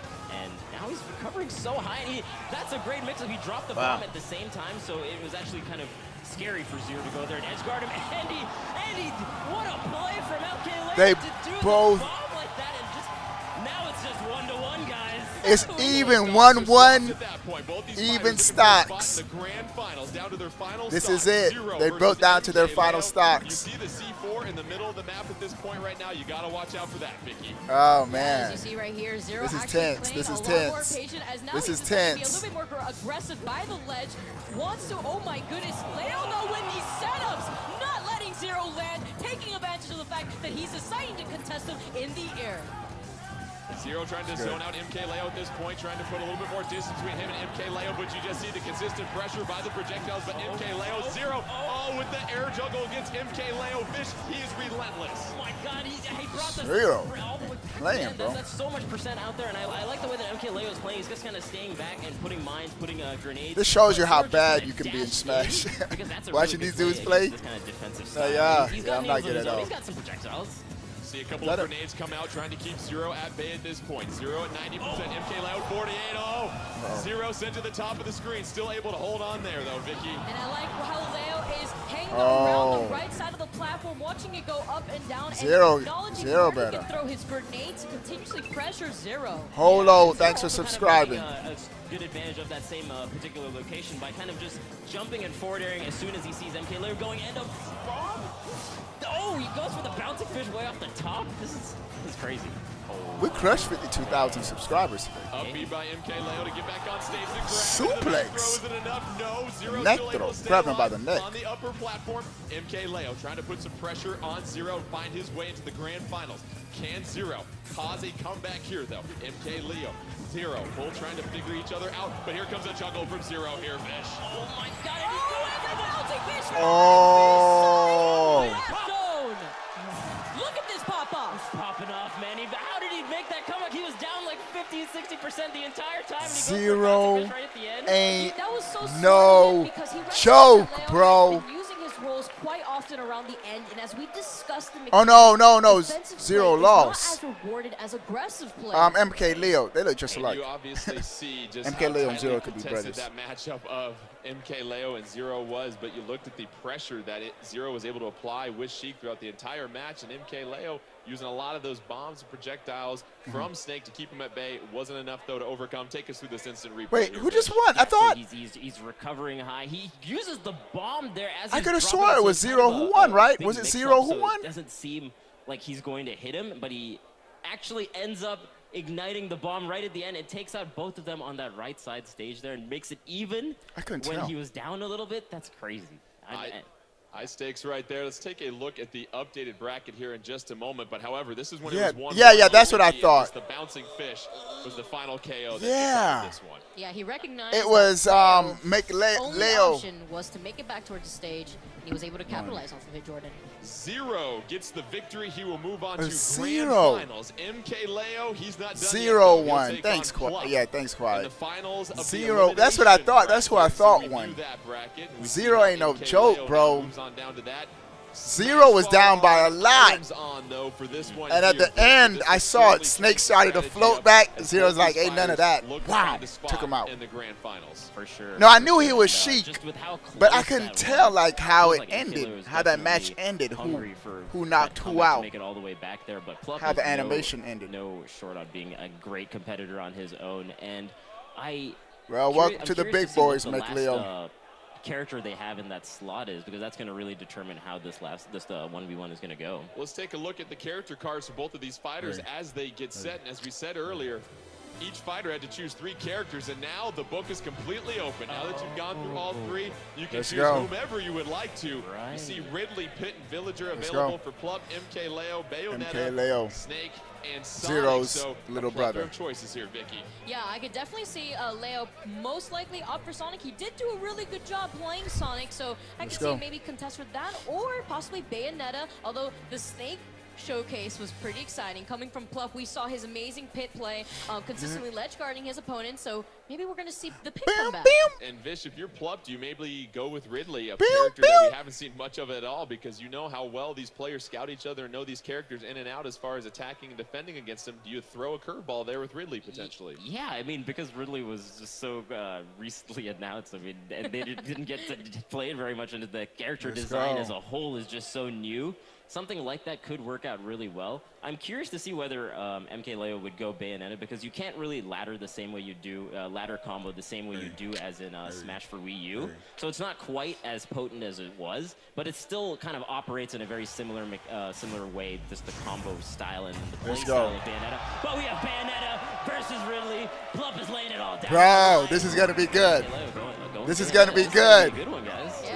S4: And now he's recovering so high, and that's a great mix. He dropped the bomb at the same time, so it was actually kind of scary for Zero to go there and edge guard him. And what a play from MK Leo
S1: They
S4: to do
S1: both.
S4: the bomb like that, and now it's just 1-to-1, guys.
S1: It's even 1-1. Even stocks. This is it. They broke down to their final stocks.
S2: You see the C4 in the middle of the map at this point right now. You got to watch out for that, Vicky.
S1: Oh man.
S5: As you see right here, Zero
S1: this is
S5: actually
S1: tense. This is tense. This is tense.
S5: A little bit more aggressive by the ledge. Wants to. Oh my goodness. They don't know when these setups. Not letting Zero land. Taking advantage of the fact that he's deciding to contest him in the air.
S2: Zero trying to zone out MK Leo at this point, trying to put a little bit more distance between him and MK Leo, but you just see the consistent pressure by the projectiles, but MK Leo, Zero, with the air juggle against MK Leo. Vish, he is relentless.
S4: Oh my god, he brought the
S1: Zero. Playing, bro.
S4: That's so much percent out there, and I like the way that MK Leo is playing. He's just kind of staying back and putting mines, putting grenades.
S1: This shows you how bad you can be in Smash. Watching these dudes play.
S4: This kind of defensive side.
S1: Yeah, I'm not good at all.
S4: He's got some projectiles.
S2: See a couple of grenades come out, trying to keep Zero at bay at this point. Zero at 90%, MK Leo 48. Zero sent to the top of the screen, still able to hold on there though, Vicky.
S5: And I like how Leo is hanging around the right side of the platform, watching it go up and down.
S1: Zero
S5: and acknowledging
S1: better.
S5: He can throw his grenades to continuously pressure Zero.
S1: Holo, thanks for subscribing.
S4: A good advantage of that same particular location by kind of just jumping and forward airing as soon as he sees MK Leo going end up bomb. Oh, he goes for the bouncing fish way off the top. This is crazy.
S1: We crushed 52,000 subscribers today.
S2: Upbeat by MK Leo to get back on stage.
S1: Suplex.
S2: Isn't enough. No, Zero
S1: Neck
S2: still
S1: throw.
S2: able to stay
S1: Grab him by
S2: alive
S1: the neck.
S2: on the upper platform. MK Leo trying to put some pressure on Zero and find his way into the grand finals. Can Zero cause a comeback here though? MK Leo, Zero, both trying to figure each other out, but here comes a juggle from Zero here, Vish.
S4: Oh my god.
S5: Look at this pop-off.
S4: Popping off, man. How did he make that comeback? He was down like 50-60% the entire time. And he
S1: Zero
S4: goes for right at the end.
S1: ain't
S5: That was so smart
S1: no
S5: because he
S1: joke,
S5: Leo
S1: bro.
S5: has been using his rolls quite often around the end, and as we discussed the
S1: Oh no.
S5: defensive
S1: Zero
S5: play
S1: loss.
S5: is not as rewarded as aggressive play.
S1: MK Leo, they look just alike.
S2: You obviously see just
S1: MK Leo
S2: how
S1: and Zero
S2: tightly
S1: could be
S2: contested
S1: brothers.
S2: that matchup of MK Leo and Zero was, but you looked at the pressure that Zero was able to apply with Sheik throughout the entire match, and MK Leo using a lot of those bombs and projectiles from Snake to keep him at bay. It wasn't enough though to overcome. Take us through this instant replay.
S1: Wait,
S2: here,
S1: who just
S2: Vish.
S1: won? I thought
S4: He's recovering high. He uses the bomb there as
S1: I
S4: he's
S1: could have
S4: dropping
S1: sworn it
S4: so
S1: was
S4: it's kind
S1: Zero
S4: of
S1: who
S4: a
S1: won, right?
S4: big
S1: Was it
S4: mix-up,
S1: Zero who
S4: so
S1: won?
S4: It doesn't seem like he's going to hit him, but he actually ends up igniting the bomb right at the end. It takes out both of them on that right side stage there and makes it even.
S1: I couldn't
S4: when
S1: tell.
S4: he was down a little bit. That's crazy.
S2: High stakes right there. Let's take a look at the updated bracket here in just a moment. But however, this is when it was 1-1.
S1: Yeah, that's what I thought.
S2: The bouncing fish was the final KO. That
S1: Yeah.
S2: this one.
S5: Yeah, he recognized
S1: It was make
S5: only
S1: Leo.
S5: option was to make it back towards the stage. And he was able to capitalize off of it, Jordan.
S2: Zero gets the victory. He will move on to
S1: Zero.
S2: grand finals. MK Leo, he's not done
S1: Zero
S2: yet,
S1: won.
S2: He'll
S1: Thanks,
S2: take on
S1: Quad.
S2: Pluck
S1: Yeah, thanks,
S2: in
S1: Quad.
S2: the finals of the
S1: Zero. That's what I thought. That's who I
S2: elimination
S1: thought
S2: bracket.
S1: won.
S2: So we view that bracket. We
S1: Zero
S2: see
S1: ain't no
S2: MK
S1: joke,
S2: Leo
S1: bro.
S2: moves on down to that.
S1: Zero was down by a lot.
S2: On, though, for this one
S1: And at
S2: here.
S1: the end,
S2: This
S1: I
S2: is
S1: saw it.
S2: certainly
S1: Snake started to
S2: strategy
S1: float
S2: up
S1: back.
S2: as
S1: Zero's
S2: both
S1: like,
S2: these
S1: ain't none of
S2: fighters
S1: that.
S2: look to
S1: Wow.
S2: find a spot
S1: Took him out.
S2: in the grand finals.
S4: For sure.
S1: No, I knew he was
S4: And,
S1: Sheik,
S4: just with how
S1: but I
S4: close
S1: couldn't
S4: that
S1: tell
S4: was,
S1: like how
S4: feels
S1: it
S4: like MK
S1: ended,
S4: Leo was
S1: how that match
S4: definitely
S1: ended,
S4: hungry for
S1: who knocked
S4: that
S1: who
S4: comeback to
S1: out.
S4: make it all the way back there, but Pluck
S1: How the
S4: is
S1: animation ended.
S4: No short on being a great competitor on his own, and
S1: Well, welcome
S4: I'm
S1: to the
S4: curious
S1: big
S4: see what
S1: boys,
S4: the
S1: Make
S4: last,
S1: Leo.
S4: character they have in that slot is, because that's going to really determine how this 1v1 is going to go.
S2: Let's take a look at the character cards for both of these fighters as they get set. And as we said earlier, each fighter had to choose 3 characters, and now the book is completely open. Now that you've gone through all 3, you can choose whomever you would like to. You see Ridley, Pitt, and Villager available for Plup, MK Leo, Bayonetta, Snake, and Sonic.
S1: Zero's
S2: so
S1: little brother.
S2: Of choices here, Vicky.
S5: Yeah, I could definitely see Leo most likely opt for Sonic. He did do a really good job playing Sonic, so I could see maybe contest with that, or possibly Bayonetta, although the Snake showcase was pretty exciting. Coming from Pluff, we saw his amazing pit play, consistently ledge guarding his opponent, so maybe we're going to see the pit come back.
S2: And Vish, if you're Plup, do you maybe go with Ridley, a character that we haven't seen much of at all, because you know how well these players scout each other and know these characters in and out as far as attacking and defending against them. Do you throw a curveball there with Ridley, potentially?
S4: Yeah, I mean, because Ridley was just so recently announced, I mean, and they didn't get to play it very much, and the character design as a whole is just so new. Something like that could work out really well. I'm curious to see whether MK Leo would go Bayonetta, because you can't really ladder the same way you do, ladder combo the same way you do as in Smash for Wii U. So it's not quite as potent as it was, but it still kind of operates in a very similar similar way, just the combo style and the play style of Bayonetta. But we have Bayonetta versus Ridley. Plup is laying it all down.
S1: Bro, this is going to be good. This is going to be good.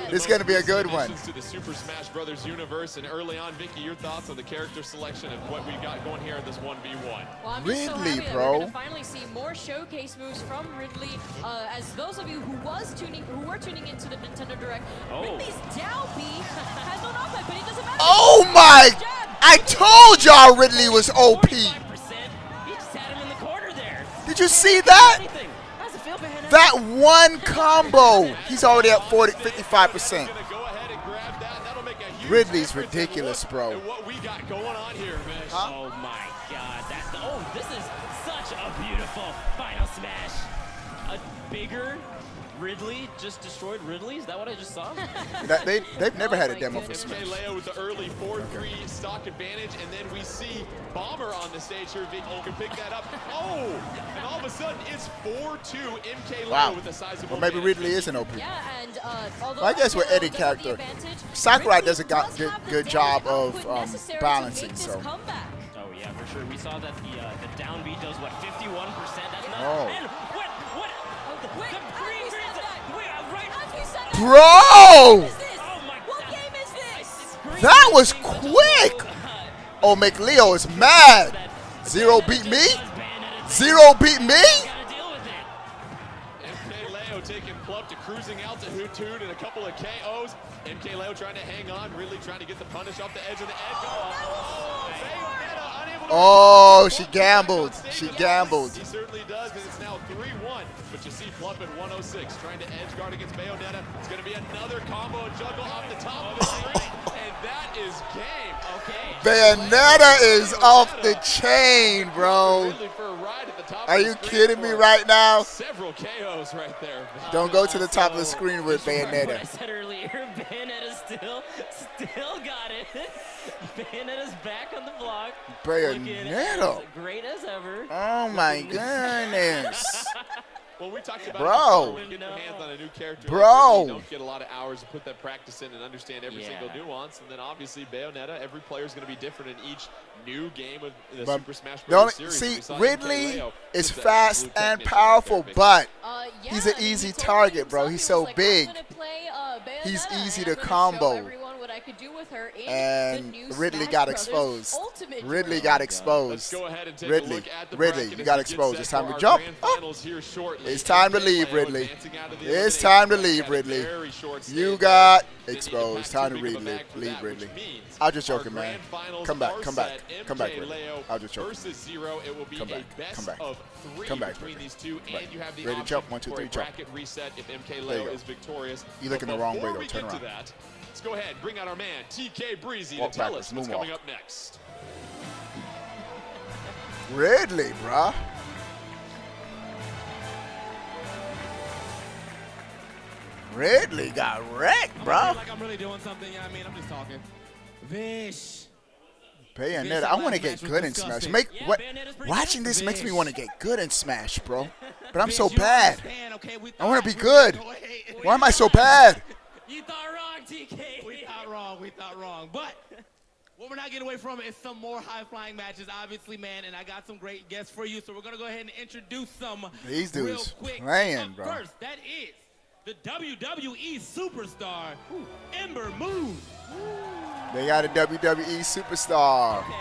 S1: This is going to be a good one.
S2: To the Super Smash Brothers universe, and early on, Vicky, your thoughts on the character selection and what we've got going here in this 1v1?
S5: Well, I'm
S1: Ridley,
S5: just so happy that
S1: bro.
S5: we're going to finally see more showcase moves from Ridley. As those of you who were tuning into the Nintendo Direct, Ridley's down B has no knockback, but it doesn't matter.
S1: Oh my! I told y'all Ridley was OP.
S4: He just had him in the corner there.
S1: Did you see that? That one combo, he's already at 55%. Ridley's ridiculous, bro.
S2: What we got going on here, Vish?
S4: Oh my God! This is such a beautiful final smash. A bigger Ridley just destroyed Ridley. Is that what I just saw?
S1: They've never had a demo for Smash.
S2: MK Leo with the early 4-3 stock advantage, and then we see Bomber on the stage here. Vicky, you can pick that up. Oh, and all of a sudden it's 4-2 MK Leo with a sizable.
S1: Well, maybe Ridley is an OP.
S5: Yeah, and although
S1: I guess with Eddie character, Sakurai does a good job of balancing. So.
S4: Oh yeah, for sure. We saw that the down B does what, 51%. That's not.
S1: Oh.
S4: And what?
S1: Bro!
S5: What game is this?
S1: That was quick! Oh, McLeo is mad. Zero beat me? Zero beat me?
S2: MK Leo taking Plup to cruising altitude and a couple of KOs. MK Leo trying to hang on, really trying to get the punish off the edge of the
S1: Oh, she gambled. She gambled.
S2: He certainly does, and it's now 3-1. But you see Plup at 106 trying to edge guard against Bayonetta. It's going to be another combo and juggle off the top of the screen, and that is game. Okay.
S1: Bayonetta is off the chain, bro. Are you kidding me right now?
S2: Several KOs right there.
S1: Don't go to the top of the screen with Bayonetta.
S4: I said earlier, Bayonetta still got it. Bayonetta's back on the block.
S1: Bayonetta.
S4: Great as ever.
S1: Oh my goodness.
S2: Well, we talked about getting your hands on a new character.
S1: Bro.
S2: You don't get a lot of hours to put that practice in and understand every single nuance. And then obviously Bayonetta, every player is going to be different in each new game of the Super Smash Bros. Series.
S1: See, Ridley is fast and powerful, but he's an easy target, bro. He's so big. He's easy to combo. And Ridley got exposed. Ridley got exposed. Ridley, you got exposed. It's time to jump. Oh. It's time to leave, Ridley. It's time to leave, Ridley. You got exposed. Time to leave, Ridley. I was just joking, man. Come back, Ridley. I was just joking. Come back. Come back, Ridley. Ready to jump? 1, 2, 3, jump. There you go. You looking the wrong way, though. Turn around.
S2: Let's go ahead and bring out our man, TK Breezy, to tell us what's coming up next.
S1: Ridley, bruh. Ridley got wrecked, bro.
S3: Like I'm really doing something, you know what I mean? I'm just talking. Vish.
S1: Bayonetta. I want to get good in Smash. Watching this makes me want to get good in Smash, bro. But I'm so bad. I want to be good. Why am I so bad?
S3: You thought wrong, TK. We thought wrong. But what we're not getting away from is some more high-flying matches, obviously, man. And I got some great guests for you. So we're going to go ahead and introduce some
S1: These dudes
S3: real quick.
S1: Playing, bro.
S3: First, that is the WWE superstar, Ember Moon.
S1: They got a WWE superstar.
S3: Okay.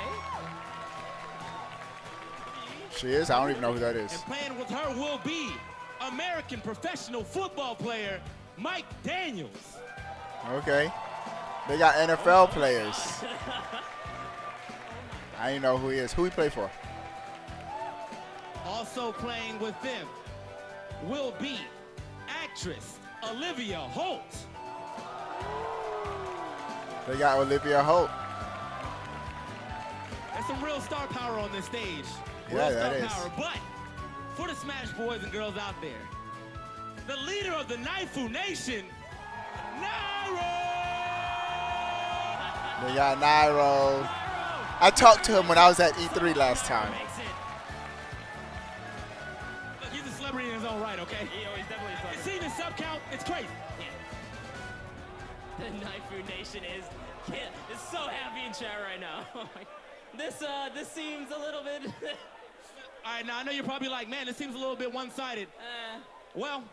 S1: She is? I don't even know who that is.
S3: And playing with her will be American professional football player Mike Daniels.
S1: Okay. They got NFL players. I didn't know who he is. Who he play for?
S3: Also playing with them will be actress Olivia Holt.
S1: They got Olivia Holt.
S3: There's some real star power on this stage.
S1: Yeah,
S3: real
S1: that is.
S3: Power. But for the Smash boys and girls out there, the leader of the Naifu Nation, Nairo!
S1: They got Nairo. I talked to him when I was at E3 last time.
S3: Look, he's a celebrity in his own right, okay?
S4: He's definitely a celebrity.
S3: You see this sub count? It's crazy.
S4: The Naifu Nation is so happy in chat right now. This seems a little bit.
S3: All right, now I know you're probably like, man, this seems a little bit one-sided. Well,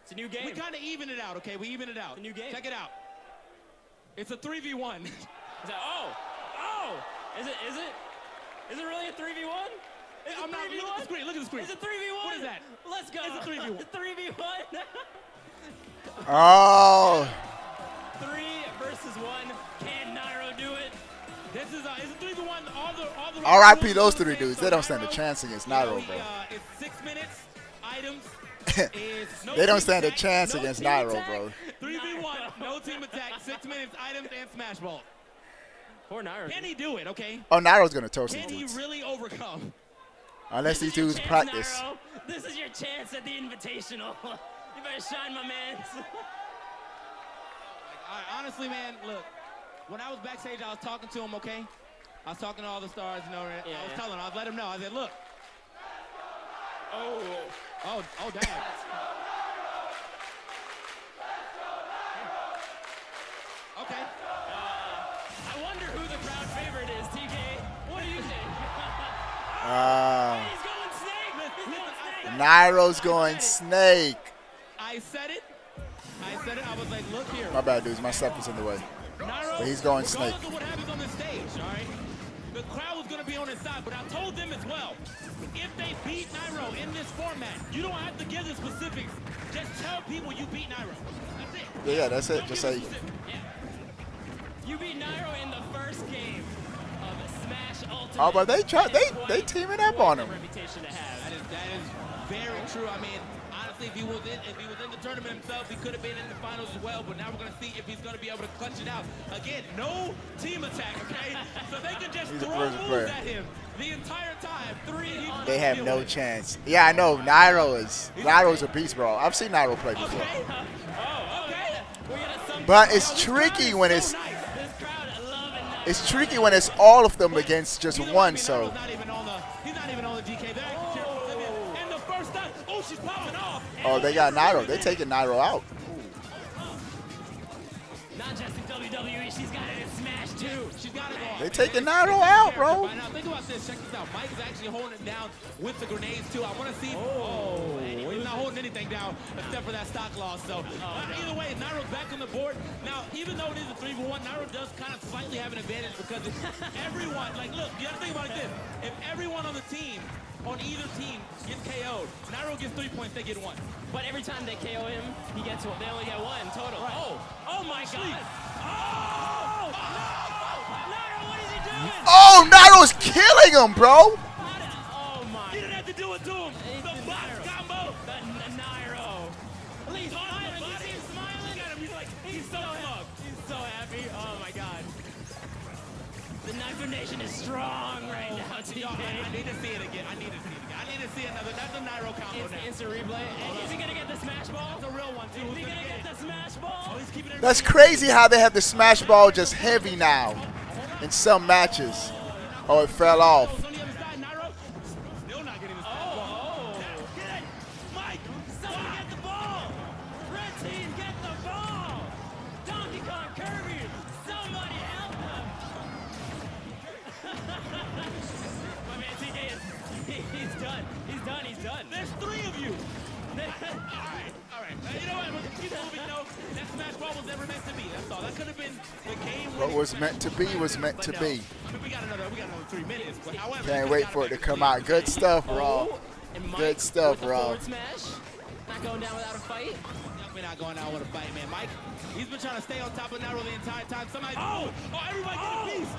S4: it's a new game.
S3: We kind of even it out, okay? We even it out.
S4: It's a new game.
S3: Check it out. It's a 3v1.
S4: Is it really a 3v1?
S3: I'm not. Look at the screen. Look at the screen.
S4: It's a 3v1.
S3: What is that?
S4: Let's go.
S3: It's a 3v1.
S4: 3v1.
S1: Oh.
S4: 3 versus 1. Can Nairo do it?
S3: This is it's a 3v1. All the
S1: R.I.P. those 3 dudes. They don't stand a chance against Nairo, bro.
S3: It's 6 minutes. Items.
S1: They don't stand a chance against Nairo, bro.
S3: 3v1. No team attack. 6 minutes. Items and smash ball.
S4: Poor Nairo.
S3: Can he do it? Okay.
S1: Oh, Nairo's gonna toast these
S3: Can he
S1: dudes.
S3: really overcome?
S1: Unless these dudes practice.
S4: Nairo. This is your chance at the Invitational. You better shine, my man.
S3: Honestly, man, look. When I was backstage, I was talking to him, okay? I was talking to all the stars, you know. I was telling him, I was letting him know. I said, look. Oh, damn. Okay.
S4: I wonder who the crowd favorite is, TK. What do you think? He's going snake.
S1: Nairo's going snake.
S3: I said it. I was like, look here.
S1: My bad, dudes. My stuff is in the way.
S3: Nairo,
S1: But he's going snake.
S3: regardless of what happens on this stage, all right? The crowd was going to be on his side, but I told them as well, if they beat Nairo in this format, you don't have to give the specifics. Just tell people you beat Nairo. That's it.
S1: Yeah, that's it. Just say.
S4: You beat Nairo in the first game of Smash Ultimate.
S1: Oh, but they teaming up on him.
S3: That is very true. I mean, honestly, if he was in the tournament himself, he could have been in the finals as well. But now we're gonna see if he's gonna be able to clutch it out. Again, no team attack, okay? So they can just throw moves at him the entire time.
S1: They have no chance. Yeah, I know. Nairo's a beast, bro. I've seen Nairo play before. But it's tricky when it's tricky when it's all of them against just one. So.
S3: He's not even on the DK. And the first time, she's popping off.
S1: Oh, they got Nairo. They're taking Nairo out.
S4: Not just in WWE, she's got it in Smash too.
S3: She's got it all.
S1: They taking Nairo out, bro.
S3: Right now, think about this. Check this out. Mike is actually holding it down with the grenades too. I want to see. He's not holding anything down except for that stock loss. So either way, Nairo's back on the board. Now, even though it is a 3v1, Nairo does kind of slightly have an advantage because if everyone, like, look, you got to think about it like this. If everyone on the team, on either team, gets KO'd, Nairo gets 3 points, they get 1.
S4: But every time they KO him, he gets one. They only get 1 total.
S3: Right.
S4: Oh my God. Oh! Nairo, what is he doing?
S1: Oh, Nairo's killing him, bro.
S4: Oh my.
S3: He didn't have to do it to him. The box combo.
S4: Nairo. At least smiling. You see him smiling?
S3: Look at him. He's like, he's so smug.
S4: He's so happy. Oh my God. The Naifu Nation is strong right now, TK.
S3: I need to see it again. I need to see another. That's a Nairo combo now.
S4: Instant replay. And is he going to get the smash ball?
S3: That's a real one, too.
S4: Is he going to get the smash ball?
S3: Oh, he's keeping it.
S1: That's crazy how they have the smash ball just heavy now in some matches. Oh, it fell off.
S3: On the other side, Nairo still not getting this ball. Get it, Mike. Someone get the ball. Red team, get the ball. Donkey Kong Kirby. Somebody help him. My man TK he's done. He's done. There's 3 of you. All right. You know what? Keep moving, no. That smash ball was never meant to be. That's all. That could have been the game.
S1: What was meant to be was meant to be.
S3: I mean, we got another 3 minutes. But however,
S1: can't wait for it to come out. Good stuff, Raw. Good stuff, Raw.
S5: Smash. Not going down without a fight.
S3: We're not going down with a fight, man. Mike, he's been trying to stay on top of Nairo the entire time. Somebody. Everybody get a piece.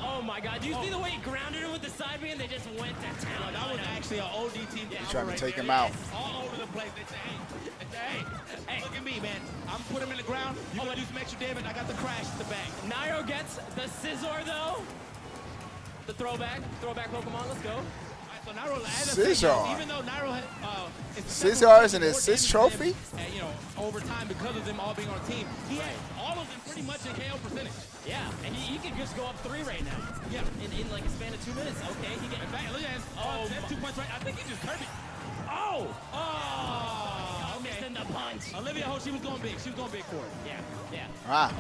S5: Oh my God! Do you see the way he grounded him with the side B and they just went to town?
S3: That was actually an OD team.
S1: He's trying to take him out.
S3: All over the place. They say, hey, look at me, man. I'm putting him in the ground. You gonna do some extra damage? I got the crash at the back.
S5: Nairo gets the scissor though. The throwback Pokemon. Let's go.
S3: So Nairo,
S1: Scissor.
S3: even though Nairo had
S1: Scissor is an assist trophy.
S3: And, over time because of them all being on a team, he had all of them pretty much in KO percentage.
S5: Yeah, and he could just go up 3 right now.
S3: Yeah,
S5: in like a span of 2 minutes. Okay, he get
S3: back. Look at this. That's 2 points right. I think he just Kirby. Okay.
S5: Missing the punch.
S3: Olivia Ho, she was going big. She was going big for it.
S5: Yeah.
S1: Ah.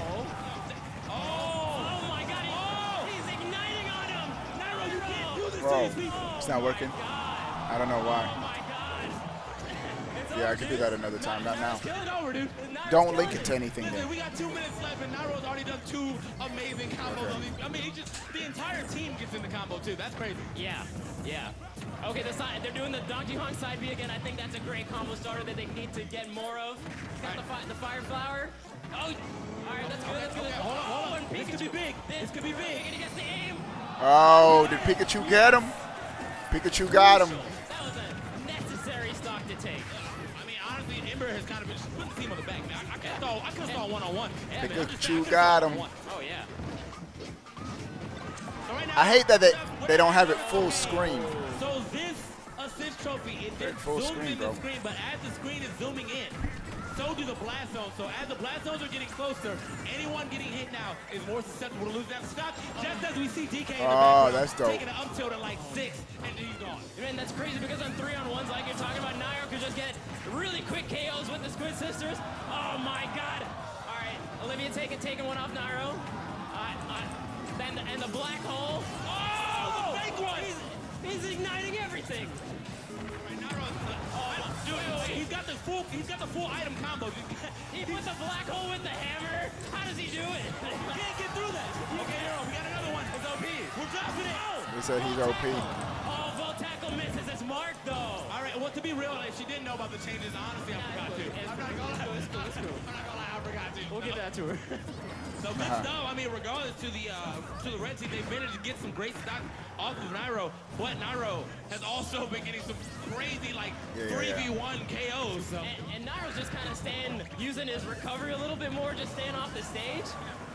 S5: Oh my God. He's igniting on him.
S3: Nairo, you can't do this
S1: Bro,
S3: to these people.
S1: it's not working. I don't know why.
S5: Oh my God.
S1: Yeah, I could do that another time, not now.
S3: Kill it over, dude.
S1: Don't link it to anything
S3: Listen,
S1: then.
S3: we got 2 minutes left, and Nairo's already done 2 amazing combos on these. I mean, the entire team gets in the combo, too. That's crazy.
S5: Yeah. Okay, they're doing the Donkey Kong side B again. I think that's a great combo starter that they need to get more of. Got the Fire Flower. All right, that's good.
S3: Okay, hold on. This could be big. This could be big.
S5: He gets the aim.
S1: Oh, did Pikachu get him? Pikachu got him.
S5: That was a necessary stock to take.
S3: I mean, honestly, Ember has kind of been just putting the team on the back, man. I could have saw one-on-one.
S1: Pikachu got him.
S5: Oh, yeah.
S3: So right now,
S1: I hate that they don't have it full screen.
S3: So this assist trophy, it did
S1: Full
S3: zoom
S1: screen,
S3: in
S1: bro.
S3: the screen, but as the screen is zooming in, so do the blast zones. So as the blast zones are getting closer, anyone getting hit now is more susceptible to lose that stock. Just as we see DK in the background,
S1: that's dope.
S3: taking an up tilt at like 6, and he's gone.
S5: Man, that's crazy because on 3-on-1s, like you're talking about, Nairo could just get really quick KOs with the Squid Sisters. Oh my God! All right, Olivia taking one off Nairo. And the black hole.
S3: Oh, the fake one!
S5: He's igniting everything.
S3: He's got the full item combo.
S5: He put the black hole with the hammer. How does he do it?
S3: He can't get through that. Okay, Hero, we got another one. It's OP. We're dropping it.
S1: They said he's OP.
S5: Oh, Volt Tackle misses. It's Mark, though.
S3: All right, well, to be real, if she didn't know about the changes, honestly, I forgot to. I'm not gonna lie.
S5: It's cool.
S3: I'm not gonna lie, I forgot to.
S5: We'll get that to her.
S3: So good stuff. I mean, regardless to the red team, they've managed to get some great stock off of Nairo, but Nairo has also been getting some crazy 3v1 KOs. So.
S5: And Nairo's just kind of using his recovery a little bit more, just staying off the stage.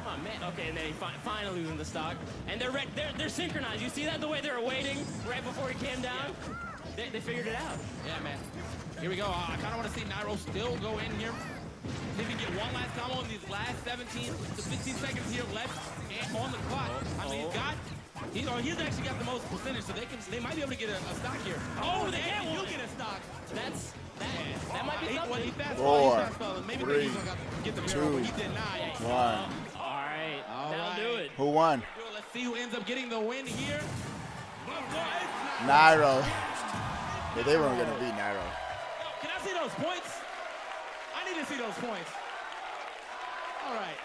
S5: Oh man, okay, and then he finally losing the stock. And they're synchronized. You see that, the way they were waiting right before he came down? Yeah. They figured it out.
S3: Yeah, man. Here we go. I kind of want to see Nairo still go in here. See if he can get one last combo in these last 17 to 15 seconds here left and on the clock. I mean, he's actually got the most percentage, so they might be able to get a stock here. Oh, they can. You'll get a stock.
S5: That might be something.
S3: He fast
S1: 4,
S3: Maybe
S1: 3,
S3: he's gonna get the
S1: 2,
S3: mirror, but he did not.
S1: 1.
S5: All right, that'll do it.
S1: Who won?
S3: Let's see who ends up getting the win here.
S1: Nairo. Yeah, they weren't gonna beat Nairo.
S3: Can I see those points? I need to see those points. All right.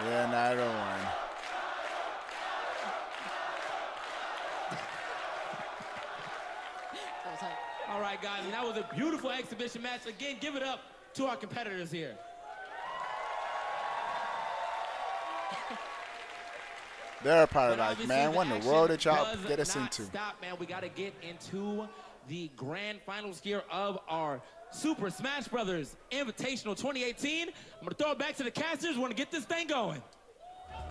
S1: Yeah, Nairo won.
S3: All right, guys, and that was a beautiful exhibition match. Again, give it up to our competitors here.
S1: They're probably like, man, what in the world did y'all get us into?
S3: Stop, man. We got to get into the grand finals here of our Super Smash Brothers Invitational 2018. I'm going to throw it back to the casters. We want to get this thing going.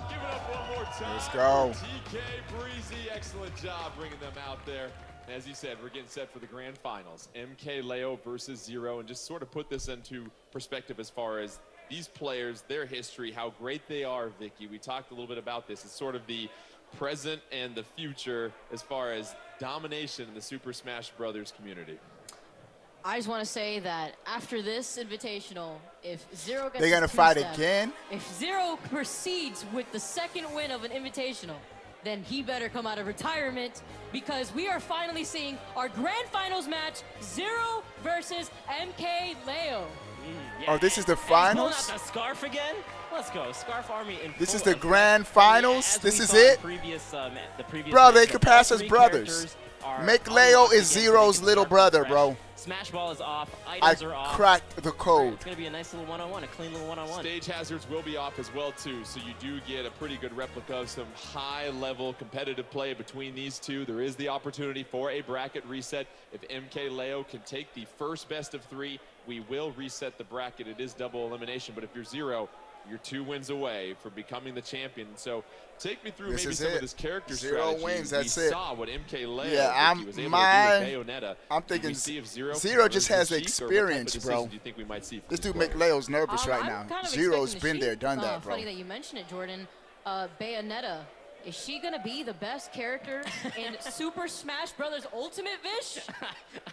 S2: Give it up one more time.
S1: Let's go.
S2: TK Breezy, excellent job bringing them out there. As you said, we're getting set for the grand finals. MK Leo versus Zero, and just sort of put this into perspective as far as these players, their history, how great they are, Vicky. We talked a little bit about this. It's sort of the present and the future as far as domination in the Super Smash Brothers community.
S5: I just want to say that after this Invitational, if Zero gets
S1: they're going to fight again?
S5: If Zero proceeds with the second win of an Invitational, then he better come out of retirement, because we are finally seeing our grand finals match, Zero versus MK Leo.
S4: Yeah.
S1: Oh, this is the finals?
S4: Pulling out the scarf again? Let's go. Scarf Army in
S1: This
S4: full
S1: is the
S4: effect.
S1: grand finals?
S4: Yeah,
S1: this is it?
S4: The previous
S1: bro, they
S4: match,
S1: could pass as brothers. McLeo is Zero's little brother, bro.
S4: Smash Ball is off. Items are off.
S1: I cracked the code.
S4: It's going to be a nice little one-on-one, a clean little one-on-one.
S2: Stage hazards will be off as well, too, so you do get a pretty good replica of some high-level competitive play between these two. There is the opportunity for a bracket reset. If MK Leo can take the first best of 3, we will reset the bracket. It is double elimination, but if you're Zero, you're 2 wins away from becoming the champion. So take me through maybe some of this character strategy.
S1: Wins, that's
S2: we
S1: it.
S2: saw what MK Leo was able to do with Bayonetta.
S1: I'm thinking
S2: Zero
S1: just has the experience, bro.
S2: Do you think we might see
S1: this dude McLeo's nervous right now. Zero's been there, done that, bro.
S5: Funny that you mention it, Jordan. Bayonetta, is she gonna be the best character in Super Smash Brothers Ultimate, Vish?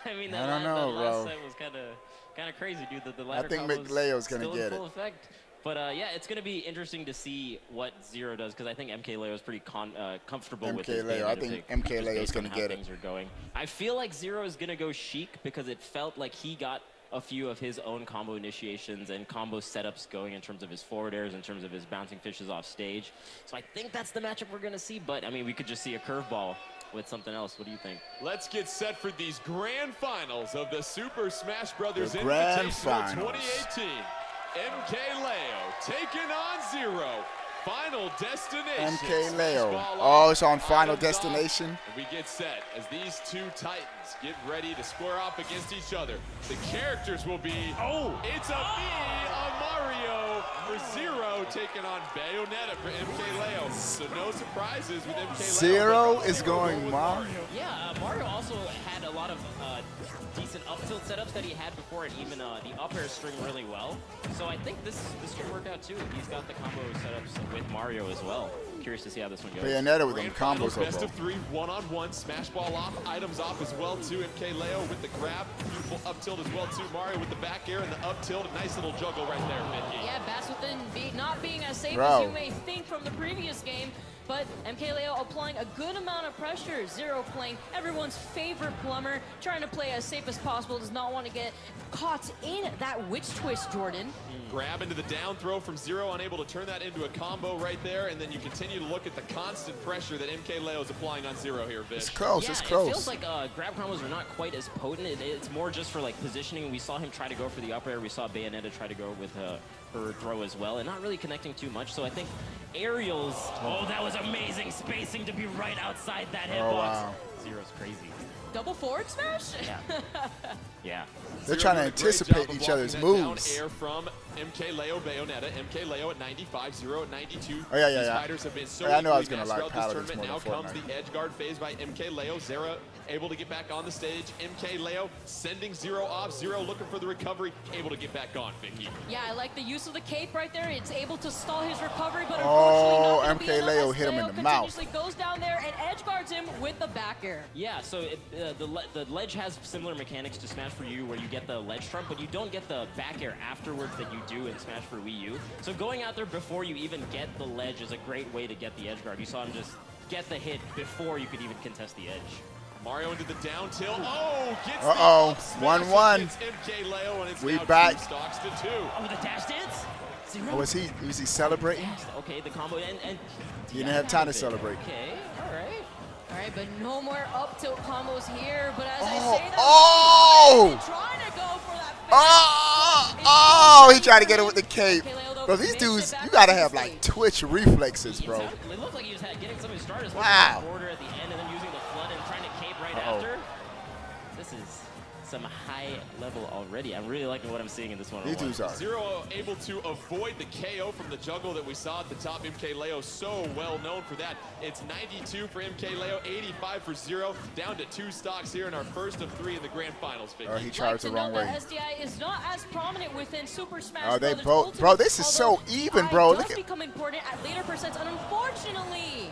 S4: I mean,
S1: I don't know,
S4: last set was kind of crazy, dude. The
S1: I think McLeo's gonna get it.
S4: Effect. But yeah, it's going to be interesting to see what Zero does, because I think MK Leo is pretty comfortable with his
S1: Leo. I think MK Leo is going to get it.
S4: I feel like Zero is going to go Sheik, because it felt like he got a few of his own combo initiations and combo setups going in terms of his forward airs, in terms of his bouncing fishes off stage. So I think that's the matchup we're going to see. But I mean, we could just see a curveball with something else. What do you think?
S2: Let's get set for these grand finals of the Super Smash Brothers
S1: Invitational
S2: 2018. MK Leo taking on Zero. Final destination.
S1: MK Leo. Oh, it's on Final Destination.
S2: And we get set as these two titans get ready to square off against each other. The characters will be, it's a Mario for Zero taking on Bayonetta for MK Leo. So no surprises with MK Leo.
S1: Zero is going Mario.
S4: Yeah, Mario also had a lot of decent up tilt setups that he had before, and even the up air string really well. So I think this should work out too. He's got the combo setups with Mario as well. Curious to see how this one goes.
S1: Bayonetta with them combos,
S2: best of 3, one-on-one, smash ball off, items off as well too. MK Leo with the grab, beautiful up tilt as well too. Mario with the back air and the up tilt, a nice little juggle right there, Vicky.
S5: Yeah, Bass within not being as safe as you may think from the previous game. But MK Leo applying a good amount of pressure. Zero playing everyone's favorite plumber, trying to play as safe as possible, does not want to get caught in that witch twist, Jordan.
S2: Grab into the down throw from Zero, unable to turn that into a combo right there, and then you continue to look at the constant pressure that MK Leo is applying on Zero here, Vish.
S1: It's close,
S4: yeah,
S1: it's close.
S4: It feels like grab combos are not quite as potent. It's more just for like positioning. We saw him try to go for the up air. We saw Bayonetta try to go with her throw as well, and not really connecting too much. So I think aerials, that was amazing spacing to be right outside that hitbox.
S1: Wow.
S4: Zero's crazy.
S5: Double forward smash?
S4: Yeah. Yeah.
S1: They're trying to anticipate each other's moves.
S2: Air from MK Leo Bayonetta. MK Leo at 95, Zero at 92.
S1: Oh, yeah.
S2: These fighters have been so
S1: I know I was
S2: going to
S1: like Paladins more
S2: now
S1: than
S2: comes the edge guard phase by MK Leo. Zero able to get back on the stage. MK Leo sending Zero off. Zero looking for the recovery, able to get back on, Vicky.
S5: Yeah, I like the use of the cape right there. It's able to stall his recovery, but unfortunately
S1: MK Leo hit him in the mouth.
S5: Continuously goes down there and edge guards him with the back air.
S4: Yeah, so the ledge has similar mechanics to Smash for U, where you get the ledge trump, but you don't get the back air afterwards that you do in Smash for Wii U. So going out there before you even get the ledge is a great way to get the edge guard. You saw him just get the hit before you could even contest the edge.
S2: Mario into the down tilt. Gets
S1: 1-1.
S2: MK Leo, and it's
S1: we
S2: now
S1: back.
S2: 2 stocks to 2.
S4: Oh, the dash dance? Zero?
S1: Was he celebrating?
S4: Okay, the combo and
S1: he didn't have time to celebrate.
S4: Okay, all right.
S5: All right, but no more up tilt combos here. But as I say that, trying to go for that.
S1: He tried to get it with the cape. Bro, these dudes, you gotta have like Twitch reflexes, bro.
S4: It looked like he was getting some of his starters.
S1: Wow.
S4: Border at the end and then using the flood and trying to cape right after. This is some high level already. I'm really liking what I'm seeing in this one.
S1: These dudes are.
S2: Zero able to avoid the KO from the juggle that we saw at the top. MKLeo so well known for that. It's 92 for MKLeo, 85 for Zero. Down to 2 stocks here in our first of 3 in the grand finals.
S1: Oh, he charged the wrong way.
S5: SDI is not as prominent within Super Smash.
S1: Oh, they both, bro. This is so even, bro. Look at.
S5: Become important at later percents, and unfortunately,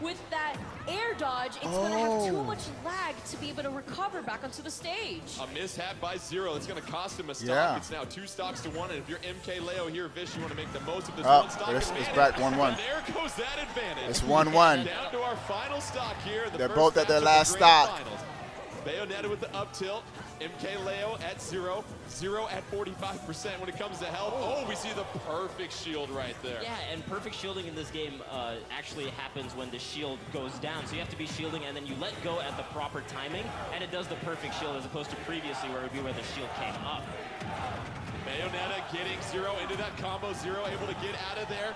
S5: with that air dodge, it's going to have too much lag to be able to recover back onto the stage.
S2: A mishap by Zero. It's going to cost him a stock.
S1: Yeah.
S2: It's now 2 stocks to 1. And if you're MKLeo here, Vish, you want to make the most of this 1 stock.
S1: It's back 1-1.
S2: There goes that advantage.
S1: It's 1-1.
S2: Down to our final stock here.
S1: They're both at their last stock.
S2: Bayonetta with the up tilt. MKLeo at 0. 0 at 45% when it comes to health. Oh, we see the perfect shield right there.
S4: Yeah, and perfect shielding in this game actually happens when the shield goes down. So you have to be shielding, and then you let go at the proper timing, and it does the perfect shield as opposed to previously where it would be where the shield came up.
S2: Bayonetta getting Zero into that combo. Zero able to get out of there.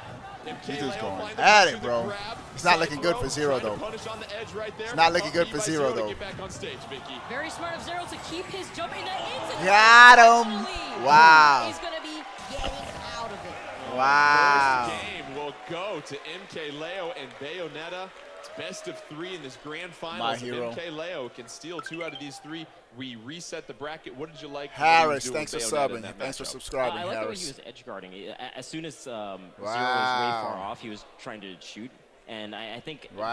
S1: He's just going at it, bro. It's not looking good for Zero, though. It's not looking good for Zero, though.
S5: Very smart of Zero to keep his jump in that.
S1: Got him. Wow.
S5: He's going to be getting out of it.
S1: Wow.
S2: First game will go to MKLeo and Bayonetta. It's best of 3 in this grand finals. MKLeo can steal 2 out of these 3. We reset the bracket. What did you like?
S1: Harris, thanks for subbing. Thanks for subscribing,
S4: I like
S1: Harris.
S4: the way he was edge guarding. As soon as Zero was way far off, he was trying to shoot. And I think before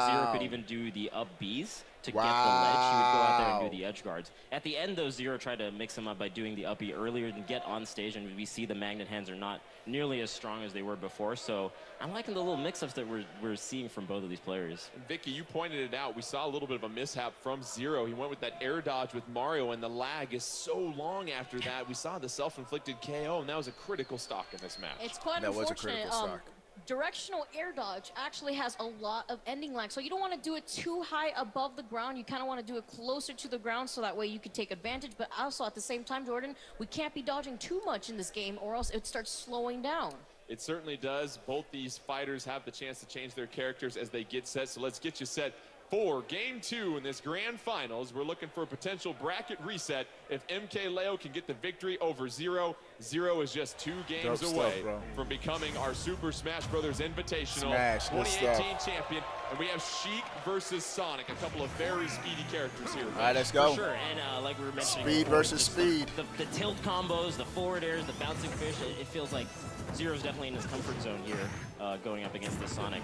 S4: Zero could even do the up Bs to get the ledge, he would go out there and do the edge guards. At the end, though, Zero tried to mix him up by doing the up B earlier and get on stage, and we see the magnet hands are not nearly as strong as they were before. So I'm liking the little mix-ups that we're seeing from both of these players.
S2: Vicky, you pointed it out. We saw a little bit of a mishap from Zero. He went with that air dodge with Mario, and the lag is so long after that. We saw the self-inflicted KO, and that was a critical stock in this match.
S5: It's quite unfortunate.
S1: That was a critical stock.
S5: Directional air dodge actually has a lot of ending lag, so you don't want to do it too high above the ground. You kind of want to do it closer to the ground so that way you can take advantage, but also at the same time, Jordan, we can't be dodging too much in this game or else it starts slowing down.
S2: It certainly does. Both these fighters have the chance to change their characters as they get set, so let's get you set for Game 2 in this grand finals. We're looking for a potential bracket reset. If MKLeo can get the victory over Zero, Zero is just 2 games away from becoming our Super Smash Bros. Invitational 2018 champion. And we have Sheik versus Sonic, a couple of very speedy characters here.
S1: All right, let's go.
S4: For sure, and like we were mentioning,
S1: speed versus speed.
S4: The tilt combos, the forward airs, the bouncing fish, it feels like Zero's definitely in his comfort zone here, going up against the Sonic.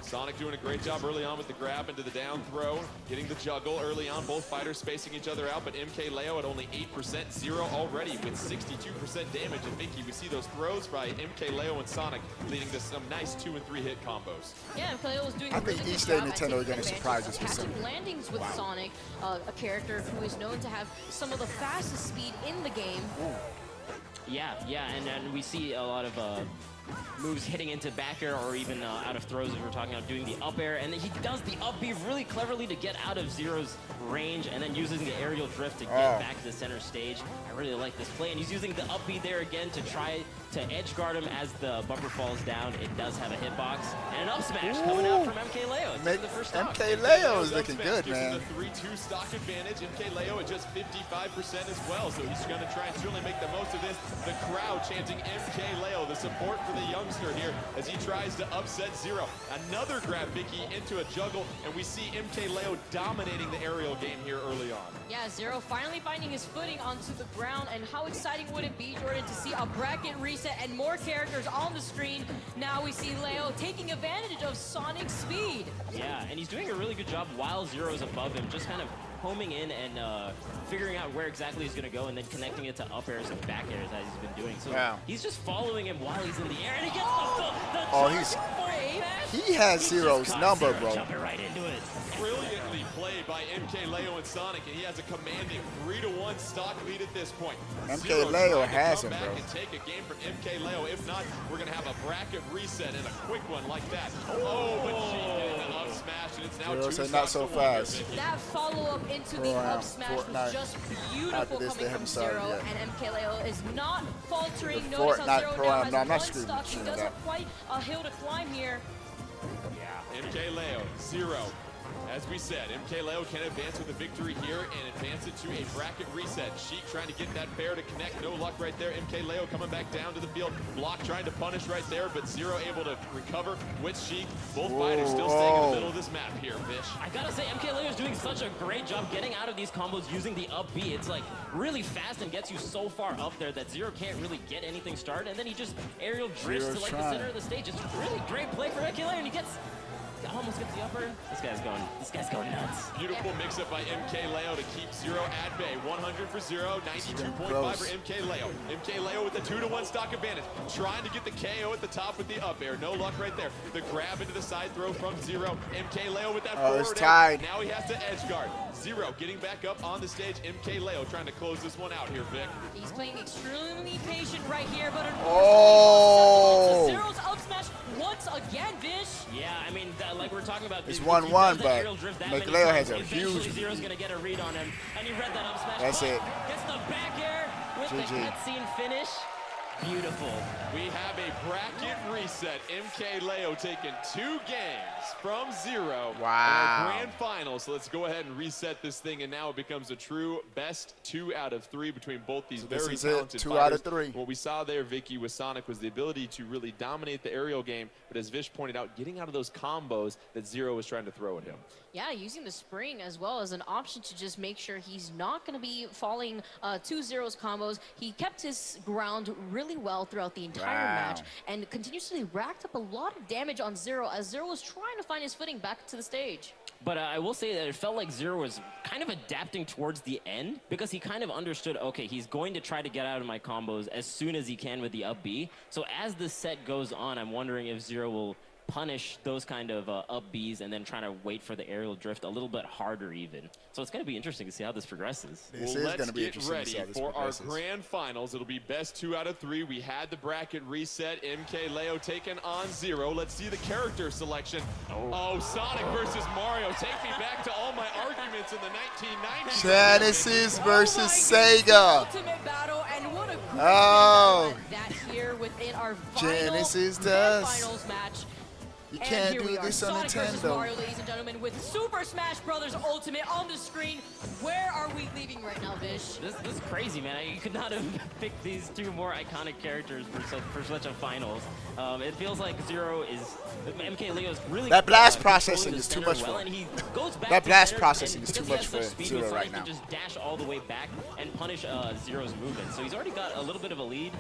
S2: Sonic doing a great job early on with the grab into the down throw, getting the juggle early on. Both fighters spacing each other out, but MKLeo at only 8%, Zero already with 62% damage. And Vicky, we see those throws by MKLeo and Sonic leading to some nice 2- and 3-hit combos.
S5: Yeah, MKLeo was doing
S1: I think each day Nintendo are going to surprise us with some
S5: landings with Sonic, a character who is known to have some of the fastest speed in the game.
S4: Yeah, and we see a lot of moves hitting into back air or even out of throws, as we were talking about, doing the up air, and then he does the up B really cleverly to get out of Zero's range, and then using the aerial drift to get back to the center stage. I really like this play, and he's using the up B there again to try to edge guard him as the bumper falls down. It does have a hitbox, and an up smash coming out from MKLeo.
S1: MKLeo is looking good, man.
S2: The 3-2 stock advantage. MKLeo at just 55% as well, so he's going to try and certainly make the most of this. The crowd chanting MKLeo, the support for the youngster here as he tries to upset Zero. Another grab, Vicky, into a juggle, and we see MKLeo dominating the aerial game here early on.
S5: Yeah, Zero finally finding his footing onto the ground, and how exciting would it be, Jordan, to see a bracket reset and more characters on the screen. Now we see Leo taking advantage of Sonic's speed.
S4: Yeah, and he's doing a really good job while Zero's above him, just kind of homing in and figuring out where exactly he's going to go and then connecting it to up airs and back airs as he's been doing. So he's just following him while he's in the air, and he gets
S1: he has Zero's number, bro.
S4: Jumping right into it.
S2: Brilliantly played by MKLeo and Sonic, and he has a commanding 3-1 stock lead at this point.
S1: MKLeo has him, bro.
S2: And take a game from MKLeo. If not, we're going to have a bracket reset and a quick one like that. Oh, but she did an up smash, and it's now 2 stocks
S1: not so fast.
S5: That follow-up into the up smash was just beautiful coming from Zero, and MKLeo is not faltering. Notice how Zero now has one stock. He does have quite a hill to climb here.
S2: Yeah, MKLeo, Zero. As we said, MK Leo can advance with a victory here and advance it to a bracket reset. Sheik trying to get that fair to connect. No luck right there. MK Leo coming back down to the field. Block trying to punish right there, but Zero able to recover with Sheik. Both fighters still staying in the middle of this map here, Fish.
S4: I gotta say, MK Leo is doing such a great job getting out of these combos using the up B. It's like really fast and gets you so far up there that Zero can't really get anything started, and then he just aerial drifts to like the center of the stage. It's really great play for MK Leo, and he almost gets the upper. This guy's going nuts.
S2: Beautiful mix-up by MK Leo to keep Zero at bay. 100 for Zero, 92.5 for MK Leo. MK Leo with the 2-to-1 stock advantage. Trying to get the KO at the top with the up air. No luck right there. The grab into the side throw from Zero. MK Leo with that forward air. Now he has to edge guard. Zero getting back up on the stage. MK Leo trying to close this one out here, Vic.
S5: He's playing extremely patient right here, but
S1: unfortunately,
S5: Zero's up smash once again, Vish.
S4: Yeah, I mean, like we're talking about,
S1: it's 1-1, but McLeo has a huge.
S4: Zero's gonna get a read on him, and he read that up smash.
S1: That's it.
S4: Gets the back air with the cutscene finish. Beautiful.
S2: We have a bracket reset. MK Leo taking 2 games from Zero.
S1: Wow.
S2: In our grand final. So let's go ahead and reset this thing, and now it becomes a true best 2 out of 3 between both these very talented
S1: 2
S2: fighters.
S1: out of 3.
S2: What we saw there, Vicky, with Sonic was the ability to really dominate the aerial game, but as Vish pointed out, getting out of those combos that Zero was trying to throw at him.
S5: Yeah, using the spring as well as an option to just make sure he's not going to be falling to Zero's combos. He kept his ground really well throughout the entire match and continuously racked up a lot of damage on Zero as Zero was trying to find his footing back to the stage.
S4: But I will say that it felt like Zero was kind of adapting towards the end because he kind of understood, okay, he's going to try to get out of my combos as soon as he can with the up B. So as the set goes on, I'm wondering if Zero will punish those kind of up Bs and then trying to wait for the aerial drift a little bit harder even. So it's going to be interesting to see how this progresses.
S1: This is going to be interesting to see how this progresses.
S2: For our grand finals, it'll be best 2 out of 3. We had the bracket reset. MK Leo taking on Zero. Let's see the character selection. Oh, Sonic versus Mario. Take me back to all my arguments in the 1990s.
S1: Genesis versus Sega.
S5: Ultimate battle, and what a great that here within our
S1: Genesis does.
S5: finals match.
S1: You can't do this on Nintendo.
S5: Mario, ladies and gentlemen, with Super Smash Bros. Ultimate on the screen. Where are we leaving right now, Vish?
S4: This is crazy, man. You could not have picked these 2 more iconic characters for such a finals. It feels like Zero is MK Leo's really.
S1: That blast processing is too much for
S4: him. He goes back
S1: that blast processing is too much for Zero right now.
S4: He can just dash all the way back and punish Zero's movement. So he's already got a little bit of a lead.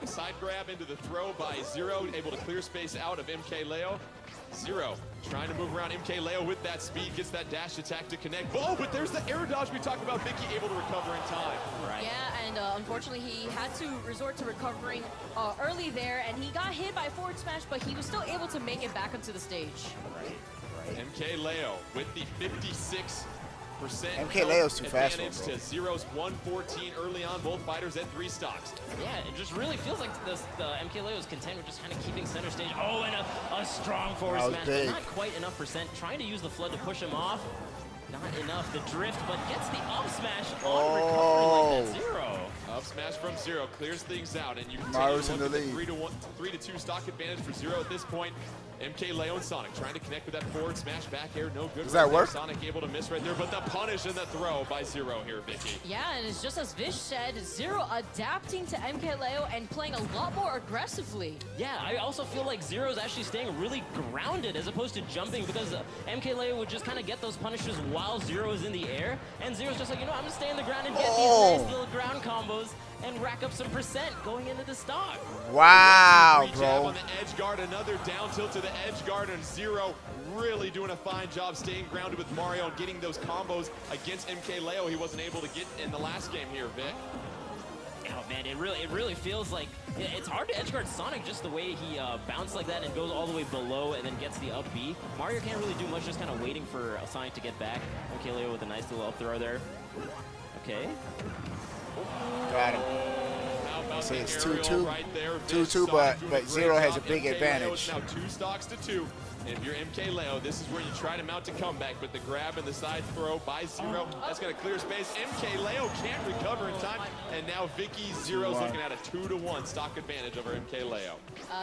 S2: Side grab into the throw by Zero, able to clear space out of MK Leo. Zero trying to move around MK Leo with that speed, gets that dash attack to connect. Oh, but there's the air dodge we talked about. Vicky able to recover in time.
S4: Right.
S5: Yeah, and unfortunately he had to resort to recovering early there, and he got hit by forward smash, but he was still able to make it back onto the stage.
S2: Right. MK Leo with the 56%.
S1: MK Leo's too fast, bro.
S2: To Zero's 114 early on, both fighters at 3 stocks.
S4: Yeah, it just really feels like the MK Leo is content with just kind of keeping center stage. Oh, and a strong forward smash. Not quite enough percent. Trying to use the flood to push him off. Not enough. The drift, but gets the up smash on recovery like that. Zero.
S2: Up smash from Zero clears things out, and you can
S1: Mario's in the lead.
S2: 3-2 stock advantage for Zero at this point. MK Leo and Sonic trying to connect with that forward smash back air. No good.
S1: Does that work?
S2: Sonic able to miss right there, but the punish and the throw by Zero here, Vicky.
S5: Yeah, and it's just as Vish said, Zero adapting to MK Leo and playing a lot more aggressively.
S4: Yeah, I also feel like Zero's actually staying really grounded as opposed to jumping because MK Leo would just kind of get those punishes while Zero is in the air, and Zero's just like, you know, I'm gonna stay on the ground and get these nice little ground combos and rack up some percent going into the stock.
S1: Wow, bro.
S2: On the edge guard, another down tilt to the edge guard, and Zero really doing a fine job staying grounded with Mario and getting those combos against MK Leo he wasn't able to get in the last game here, Vic.
S4: Oh man, it really feels like it's hard to edge guard Sonic just the way he bounced like that and goes all the way below and then gets the up B. Mario can't really do much, just kind of waiting for Sonic to get back. MK Leo with a nice little up throw there. Okay.
S1: Got him. So it's 2-2, right 2-2, but Zero has a big advantage.
S2: Now 2 stocks to 2. And if you're MK Leo, this is where you try to mount a comeback, but the grab and the side throw by Zero, that's going to clear space. MK Leo can't recover in time, and now Vicky Zero's looking at a 2-to-1 stock advantage over MK Leo.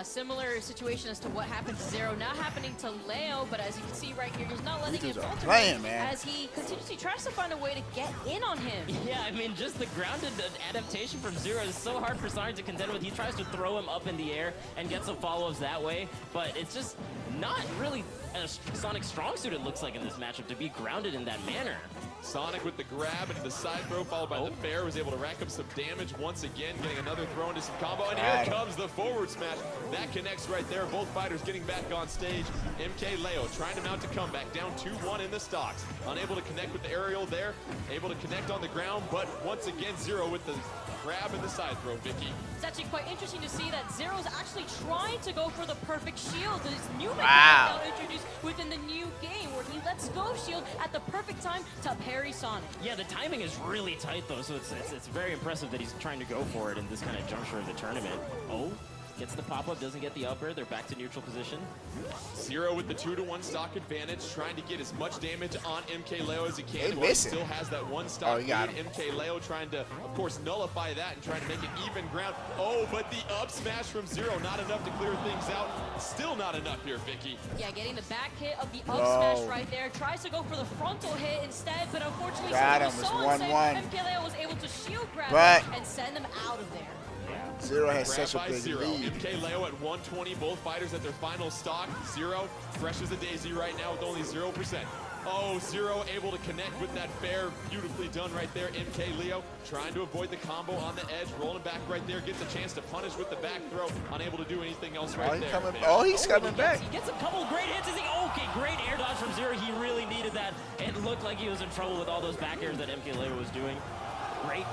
S5: Similar situation as to what happened to Zero, not happening to Leo, but as you can see right here, he's not letting it falter as he continuously tries to find a way to get in on him.
S4: Yeah, I mean, just the grounded adaptation from Zero is so hard for Sonic to contend with. He tries to throw him up in the air and get some follow-ups that way, but it's just not really a Sonic strong suit, it looks like, in this matchup, to be grounded in that manner.
S2: Sonic with the grab into the side throw, followed by the fair, was able to rack up some damage once again, getting another throw into some combo, and here comes the forward smash. That connects right there. Both fighters getting back on stage. MK Leo trying to mount a comeback, down 2-1 in the stocks. Unable to connect with the aerial there, able to connect on the ground, but once again, Zero with the grab and the side throw, Vicky.
S5: It's actually quite interesting to see that Zero's actually trying to go for the perfect shield. This new mechanic now introduced within the new game where he lets go of shield at the perfect time to parry Sonic.
S4: Yeah, the timing is really tight though, so it's very impressive that he's trying to go for it in this kind of juncture of the tournament. Oh, gets the pop-up, doesn't get the upper. They're back to neutral position.
S2: Zero with the 2-to-1 stock advantage, trying to get as much damage on MK Leo as he can.
S1: He
S2: still has that one stock lead. MK Leo trying to, of course, nullify that and trying to make it even ground. Oh, but the up smash from Zero, not enough to clear things out. Still not enough here, Vicky.
S5: Yeah, getting the back hit of the up smash right there. Tries to go for the frontal hit instead, but unfortunately,
S1: was
S5: so
S1: 1-1.
S5: MK Leo was able to shield grab and send them out of there.
S1: Zero has such a big lead.
S2: MK Leo at 120, both fighters at their final stock. Zero, fresh as a daisy right now with only 0%. Oh, Zero able to connect with that fair. Beautifully done right there. MK Leo trying to avoid the combo on the edge, rolling back right there, gets a chance to punish with the back throw. Unable to do anything else right there.
S1: He's coming back.
S4: He gets a couple of great hits. Okay, great air dodge from Zero. He really needed that. It looked like he was in trouble with all those back airs that MK Leo was doing. Great.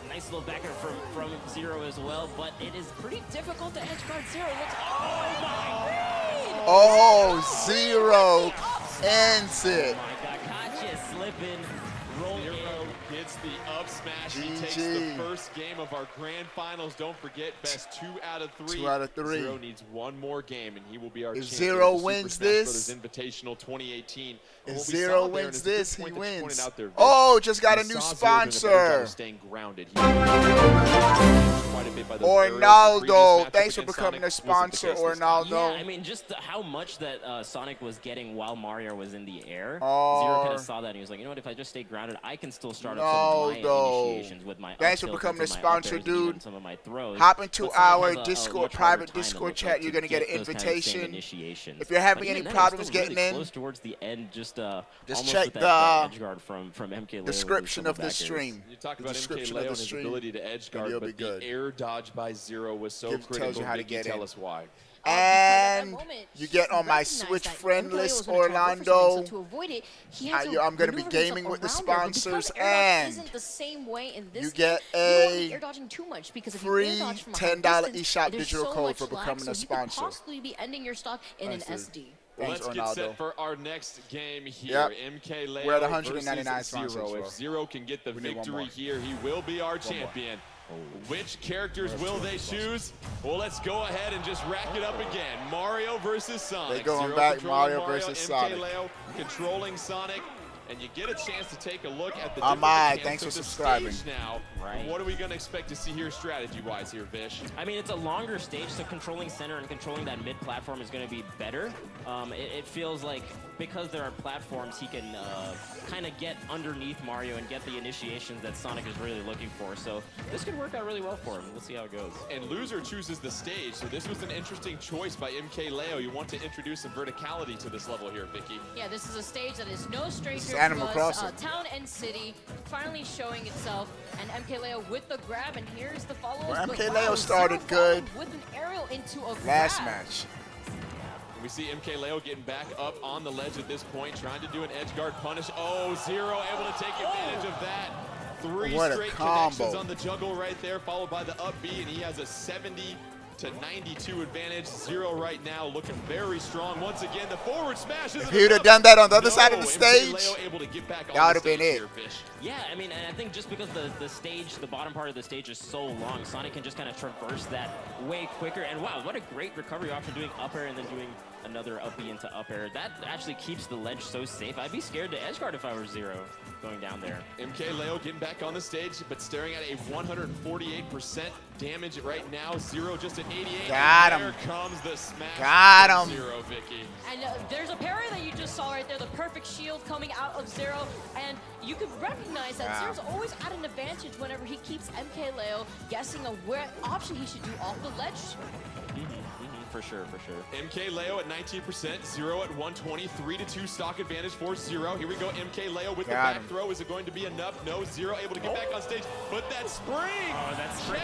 S4: Nice little backer from Zero as well, but it is pretty difficult to edge guard Zero. Oh my god!
S1: Oh, Zero ends it.
S4: Oh my god, Katya slipping, roll
S2: Zero gets the up smash. He takes the first game of our grand finals. Don't forget, best 2 out of 3.
S1: 2 out of 3.
S2: Zero needs one more game, and he will be our champion.
S1: If Zero wins this,
S2: Invitational 2018.
S1: If Zero wins this, he wins. Just got a new sponsor.
S2: Staying grounded.
S1: Ornaldo, thanks for becoming a sponsor, Ornaldo.
S4: Yeah, I mean, just how much that Sonic was getting while Mario was in the air. Zero kind of saw that and he was like, you know what, if I just stay grounded, I can still start up some of my initiations with my
S1: Thanks for becoming a sponsor, dude.
S4: Some of my throws.
S1: Hop into our Discord, private Discord chat. You're going to get an invitation. If you're having any problems getting in,
S4: towards the end, just
S1: check the
S4: edge guard from MK Leo
S1: description of the stream.
S2: You talk about MK Leo and his ability to edge guard, but the air dodge by Zero was so critical.
S1: Tells you how to get in.
S2: Tell us why.
S1: And you get on my Switch friend list, Orlando. I'm going to be gaming with the sponsors, and you get a free $10 eShop digital code for becoming a sponsor.
S5: Possibly be ending your stock in an SD.
S2: Let's get set for our next game here. MK Leo
S1: We're at 199
S2: versus Zero. If Zero can get the victory here, he will be our champion. Which characters will they choose? Well, let's go ahead and just rack it up again. Mario versus Sonic.
S1: They're going back, Mario versus Sonic.
S2: MK Leo controlling Sonic. And you get a chance to take a look at the
S1: thanks for subscribing.
S2: Now, what are we going to expect to see here strategy-wise here, Vish?
S4: I mean, it's a longer stage, so controlling center and controlling that mid-platform is going to be better. It feels like because there are platforms, he can kind of get underneath Mario and get the initiations that Sonic is really looking for. So this could work out really well for him. We'll see how it goes.
S2: And loser chooses the stage, so this was an interesting choice by MK Leo. You want to introduce some verticality to this level here, Vicky.
S5: Yeah, this is a stage that is no stranger.
S1: Animal Crossing.
S5: Town and City finally showing itself, and MK Leo with the grab, and here's the follow-up.
S1: Well, MK Leo started good
S5: with an aerial into a
S1: last match.
S2: We see MK Leo getting back up on the ledge at this point, trying to do an edge guard punish. Oh, Zero able to take advantage of that. 3 straight connections on the juggle right there, followed by the up B, and he has a 70-92 advantage. Zero right now looking very strong. Once again, the forward smash is.
S1: If he would have done that on the other side of the stage, that would have been it.
S4: Yeah, I mean, and I think just because the stage, the bottom part of the stage is so long, Sonic can just kind of traverse that way quicker. And wow, what a great recovery option, doing up air and then doing another up B into up air. That actually keeps the ledge so safe. I'd be scared to edge guard if I were Zero going down there.
S2: MKLeo getting back on the stage, but staring at a 148% damage right now. Zero just at 88.
S1: Got him.
S2: There comes the smash.
S1: Got him.
S2: Zero, Vicky.
S5: And there's a parry that you just saw right there, the perfect shield coming out of Zero, and you can recognize that Zero's always at an advantage whenever he keeps MKLeo guessing a what option he should do off the ledge.
S4: For sure, for sure.
S2: MKLeo at 19%, Zero at 120, 3-2 stock advantage for Zero. Here we go, MKLeo with the back throw. Is it going to be enough? No, Zero able to get back on stage, but that spring!
S4: Oh, that spring.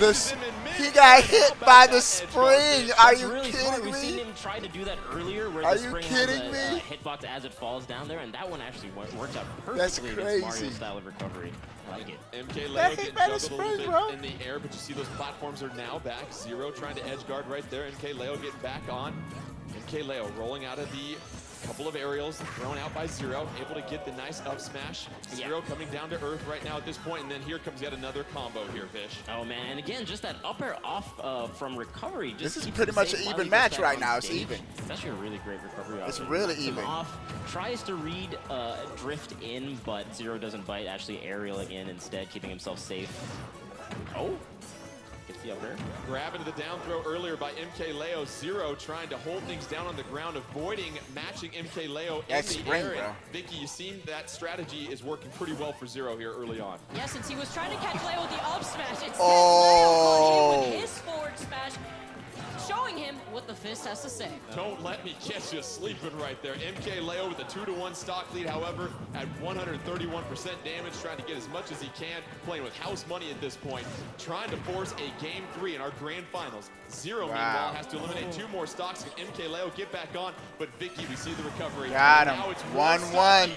S1: He got hit by the spring. Are you
S4: really
S1: kidding me?
S4: We've seen him try to do that earlier where
S1: Are
S4: the
S1: you
S4: spring
S1: kidding
S4: has a
S1: me?
S4: hitbox as it falls down there, and that one actually worked out perfectly
S1: That's
S4: against
S1: crazy.
S4: Mario's style of recovery. I like it.
S2: MKLeo getting juggled a little bit in the air, but you see those platforms are now back. Zero trying to edge guard right there. MKLeo getting back on. MKLeo rolling out of the couple of aerials, thrown out by Zero, able to get the nice up smash. Zero coming down to earth right now at this point, and then here comes yet another combo here, Vish.
S4: Oh man, and again, just that up air off from recovery. Just
S1: this is pretty much an even match right now. It's even.
S4: It's actually a really great recovery.
S1: It's really even.
S4: Off, tries to read drift in, but Zero doesn't bite, actually aerialing in instead, keeping himself safe. Oh. Gets the up air.
S2: Grab into the down throw earlier by MKLeo. Zero trying to hold things down on the ground, avoiding matching MKLeo in the air.
S1: Bro.
S2: Vicky, you seen that strategy is working pretty well for Zero here early on.
S5: Yeah, since he was trying to catch Leo with the up smash, instead
S1: Oh.
S5: Leo caught him with his forward smash, showing him what the fist has to say.
S2: Don't let me catch you sleeping right there. MKLeo with a 2-1 stock lead, however, at 131% damage, trying to get as much as he can, playing with house money at this point, trying to force a Game 3 in our grand finals. Zero, meanwhile, has to eliminate 2 more stocks. Can MKLeo get back on? But Vicky, we see the recovery.
S1: Got him.
S2: Now it's
S1: 1-1.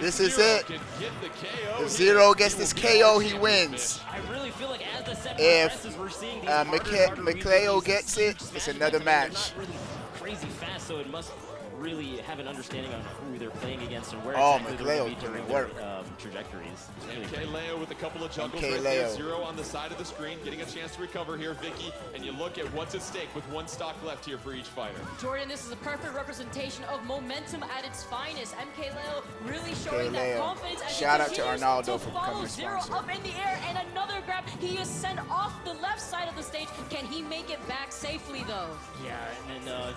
S1: This is it. If Zero gets this KO, he wins.
S4: I really feel like as the set
S1: If
S4: progresses, we're seeing these
S1: MKLeo gets it, it's another match.
S4: Not really crazy fast, so it must really have an understanding on who they're playing against and where exactly they're going to be during their trajectories.
S2: MKLeo with a couple of juggles right there. Zero on the side of the screen, getting a chance to recover here, Vicky. And you look at what's at stake with 1 stock left here for each fighter.
S5: Jordan, this is a perfect representation of momentum at its finest. MKLeo really showing that confidence. As
S1: shout out to Arnaldo for becoming a
S5: Zero
S1: sponsor.
S5: up in the air, and another grab. He is sent off the left side of the stage. Can he make it back safely, though?
S4: Yeah, and then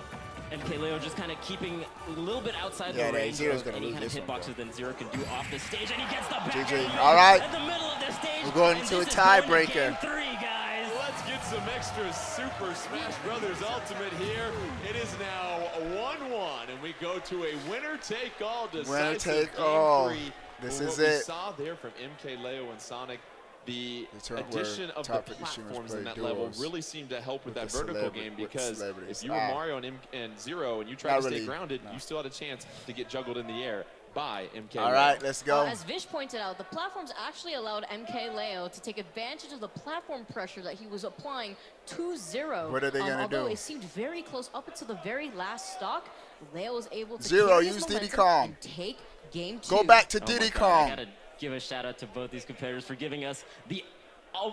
S4: MKLeo just kind of keeping a little bit outside the range
S1: Zero's
S4: of
S1: gonna
S4: any
S1: lose
S4: kind of
S1: this
S4: hitboxes than Zero can do off the stage, and he gets the back
S1: GG. All right.
S4: at the middle of the stage.
S1: We're going to a tiebreaker.
S4: 3, guys.
S2: Let's get some extra Super Smash Brothers Ultimate here. It is now 1-1, and we go to a winner-take-all decisive Game 3.
S1: This
S2: is
S1: is
S2: what
S1: it.
S2: we saw there from MKLeo and Sonic. The addition of the platforms in that level really seemed to help with that vertical game, because if you were Mario and Zero and you tried to stay grounded, you still had a chance to get juggled in the air by MKLeo.
S1: All right, let's go.
S5: As Vish pointed out, the platforms actually allowed MKLeo to take advantage of the platform pressure that he was applying to Zero.
S1: What are they going to do?
S5: Although it seemed very close up until the very last stock, Leo was able to
S1: Zero, use Diddy Kong.
S5: and take Game 2.
S1: Go back to Diddy Kong.
S4: I gotta give a shout out to both these competitors for giving us the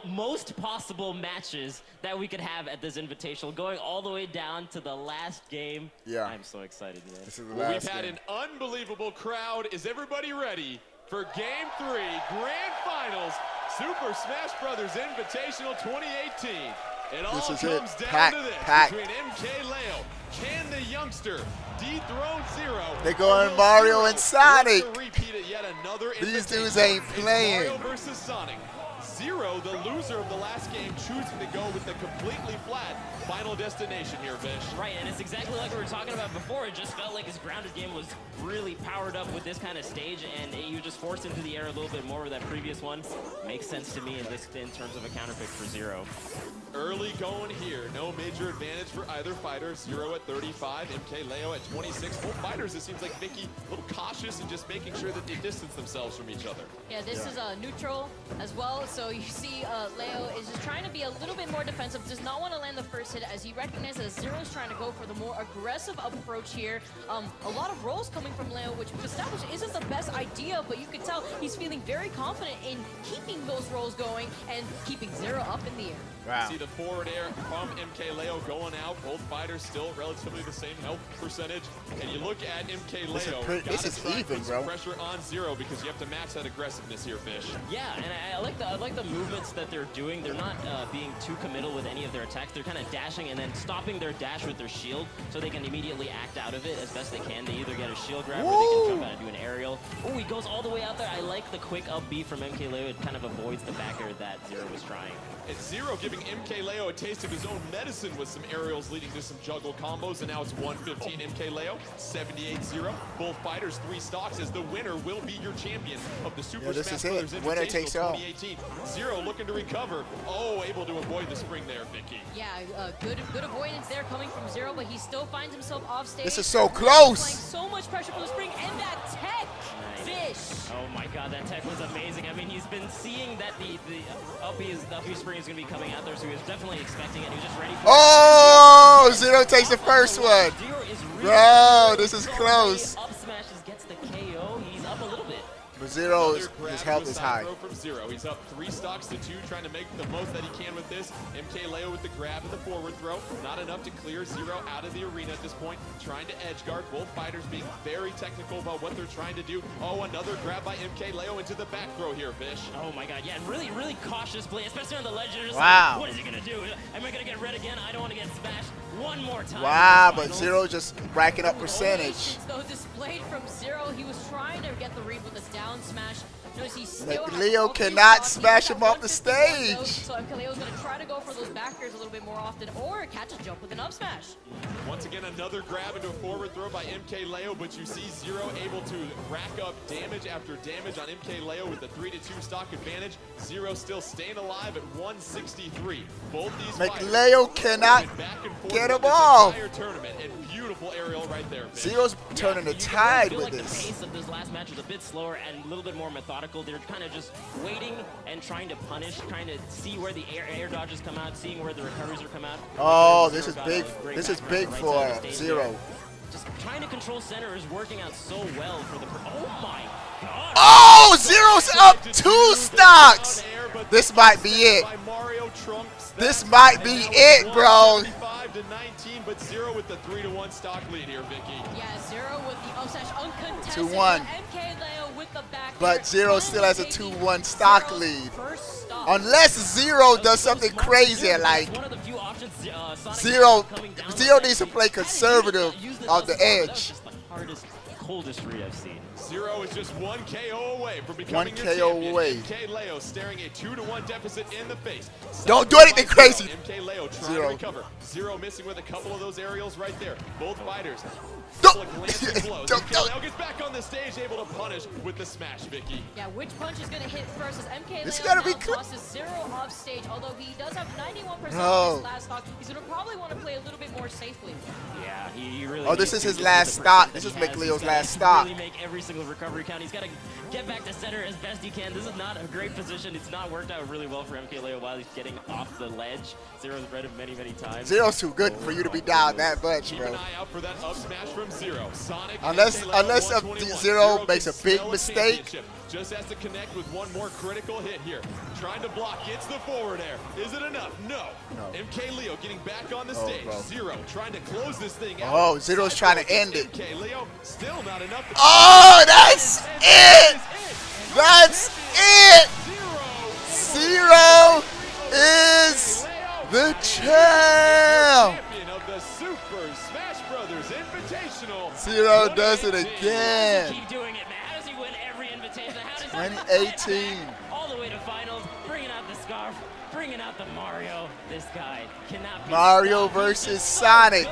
S4: most possible matches that we could have at this Invitational, going all the way down to the last game.
S1: Yeah.
S4: I'm so excited, man.
S1: This is the last
S2: We've had an unbelievable crowd. Is everybody ready for Game 3, Grand Finals, Super Smash Brothers Invitational 2018? It all comes down to this between MKLeo. Can the youngster dethrone Zero?
S1: They're going Mario and Sonic.
S2: These
S1: dudes ain't playing.
S2: Mario versus Sonic. Zero, the loser of the last game, choosing to go with the completely flat final destination here, Vish.
S4: Right, and it's exactly like we were talking about before. It just felt like his grounded game was really powered up with this kind of stage, and you just forced into the air a little bit more with that previous one. Makes sense to me in terms of a counterpick for Zero.
S2: Early going here. No major advantage for either fighter. Zero at 35, MKLeo at 26. Both fighters, it seems like Vicky a little cautious and just making sure that they distance themselves from each other.
S5: Yeah, this is neutral as well. So you see Leo is just trying to be a little bit more defensive. Does not want to land the first hit, as he recognizes Zero is trying to go for the more aggressive approach here. A lot of rolls coming from Leo, which we've established isn't the best idea, but you can tell he's feeling very confident in keeping those rolls going and keeping Zero up in the air.
S1: Wow.
S2: See the forward air from MK Leo going out. Both fighters still relatively the same health percentage. And you look at MK Leo.
S1: This is even, bro.
S2: Pressure on Zero because you have to match that aggressiveness here, Fish.
S4: Yeah, and I like the movements that they're doing. They're not being too committal with any of their attacks. They're kind of dashing and then stopping their dash with their shield so they can immediately act out of it as best they can. They either get a shield grab or they can jump out and do an aerial. Oh, he goes all the way out there. I like the quick up B from MK Leo. It kind of avoids the back air that Zero was trying.
S2: And Zero giving MK Leo a taste of his own medicine with some aerials leading to some juggle combos, and now it's 115 MK Leo, 78-0. Both fighters 3 stocks as the winner will be your champion of the Super Smash Brothers
S1: Winner takes all.
S2: 2018. Zero looking to recover. Oh, able to avoid the spring there, Vicky.
S5: Yeah, good avoidance there coming from Zero, but he still finds himself off stage.
S1: This is so close.
S5: So much pressure from the spring, and that tech, Fish.
S4: Oh my God, that tech was amazing. I mean, he's been seeing that the up B spring is going to be coming out there, so he was definitely expecting it. He was just ready for it.
S1: Zero takes the first one.
S4: Zero is really
S1: Bro, this is close.
S4: Up smashes, gets the KO. He's up a little bit.
S1: But Zero, his health is high.
S2: From Zero. He's up 3 stocks to 2, trying to make the most that he can with this. MK Leo with the grab and the forward throw. Not enough to clear Zero out of the arena at this point. Trying to edge guard. Both fighters being very technical about what they're trying to do. Oh, another grab by MK Leo into the back throw here, Fish.
S4: Oh my God, yeah, really, really cautious play, especially on the ledge.
S1: Wow.
S4: Like, what is he gonna do? Am I gonna get red again? I don't want to get smashed one more time.
S1: Wow, but Zero just racking up percentage.
S5: Though displayed from Zero, he was trying to get the read with a down smash. Notice he still
S1: Leo cannot smash him off the stage.
S5: So Leo's going to try to go for those back airs a little bit more often, or catch a jump with an up smash.
S2: Once again, another grab into a forward throw by MK Leo, but you see Zero able to rack up damage after damage on MK Leo with the 3-2 stock advantage. Zero still staying alive at 163. Both these fighters
S1: Leo cannot get him off.
S2: Tournament, and beautiful aerial right there.
S1: Zero's turning the tide with
S4: this.
S1: this.
S4: The pace of this last match was a bit slower and a little bit more methodical. They're kind of just waiting and trying to punish, trying to see where the air dodges come out, seeing where the recoveries are come out.
S1: Oh, this is big. This is big for Zero.
S4: Just trying to control center is working out so well for the. Oh my God!
S1: Oh, Zero's up 2 stocks. This might be it. This might be it, bro.
S2: 5-19, but Zero with the 3-1 stock lead here, Vicky.
S5: Yeah, Zero with the up smash uncontested.
S1: 2-1.
S5: MK Leo with the back.
S1: But Zero still has a 2-1 stock lead. Unless Zero does something crazy like Zero needs to play conservative on the edge.
S4: Coldest read I've seen.
S2: Zero is just 1 KO away from becoming
S1: your champion.
S2: MK Leo staring a 2-1 deficit in the face.
S1: Don't do anything crazy.
S2: MK Leo trying to recover. Zero missing with a couple of those aerials right there. Both fighters.
S1: Leo
S2: gets back on the stage, able to punish with the smash, Vicky.
S5: Yeah, which punch is going to hit first as MK
S1: this
S5: Leo
S1: gotta be
S5: tosses Zero off stage, although he does have 91% of his last stock. He's going to probably want to play a little bit more safely.
S4: Yeah, he really.
S1: Oh, this is his last stock. This is McLeo's last stock.
S4: Really make every single recovery count. He's got to get back to center as best he can. This is not a great position. It's not worked out really well for MK Leo while he's getting off the ledge. Zero's read him many, many times.
S1: Zero's too good for you to be down that much,
S2: Keep
S1: bro.
S2: an eye out for that up smash from Zero. Sonic
S1: unless Zero makes a big mistake.
S2: Just has to connect with one more critical hit here. Trying to block, gets the forward air. Is it enough? No. MK Leo getting back on the stage.
S1: Bro.
S2: Zero trying to close this thing out.
S1: Oh, Zero's trying to end it.
S2: MK Leo still not enough.
S1: Oh, that's it. That's it. Zero is the champ.
S2: Of the Super Smash Brothers Invitational.
S1: Zero does it again.
S4: Keep doing it, man. How does he win every invitation? How does
S1: 2018.
S4: All the way to finals, bringing out the scarf, bringing out the Mario. This guy cannot be
S1: Mario versus Sonic.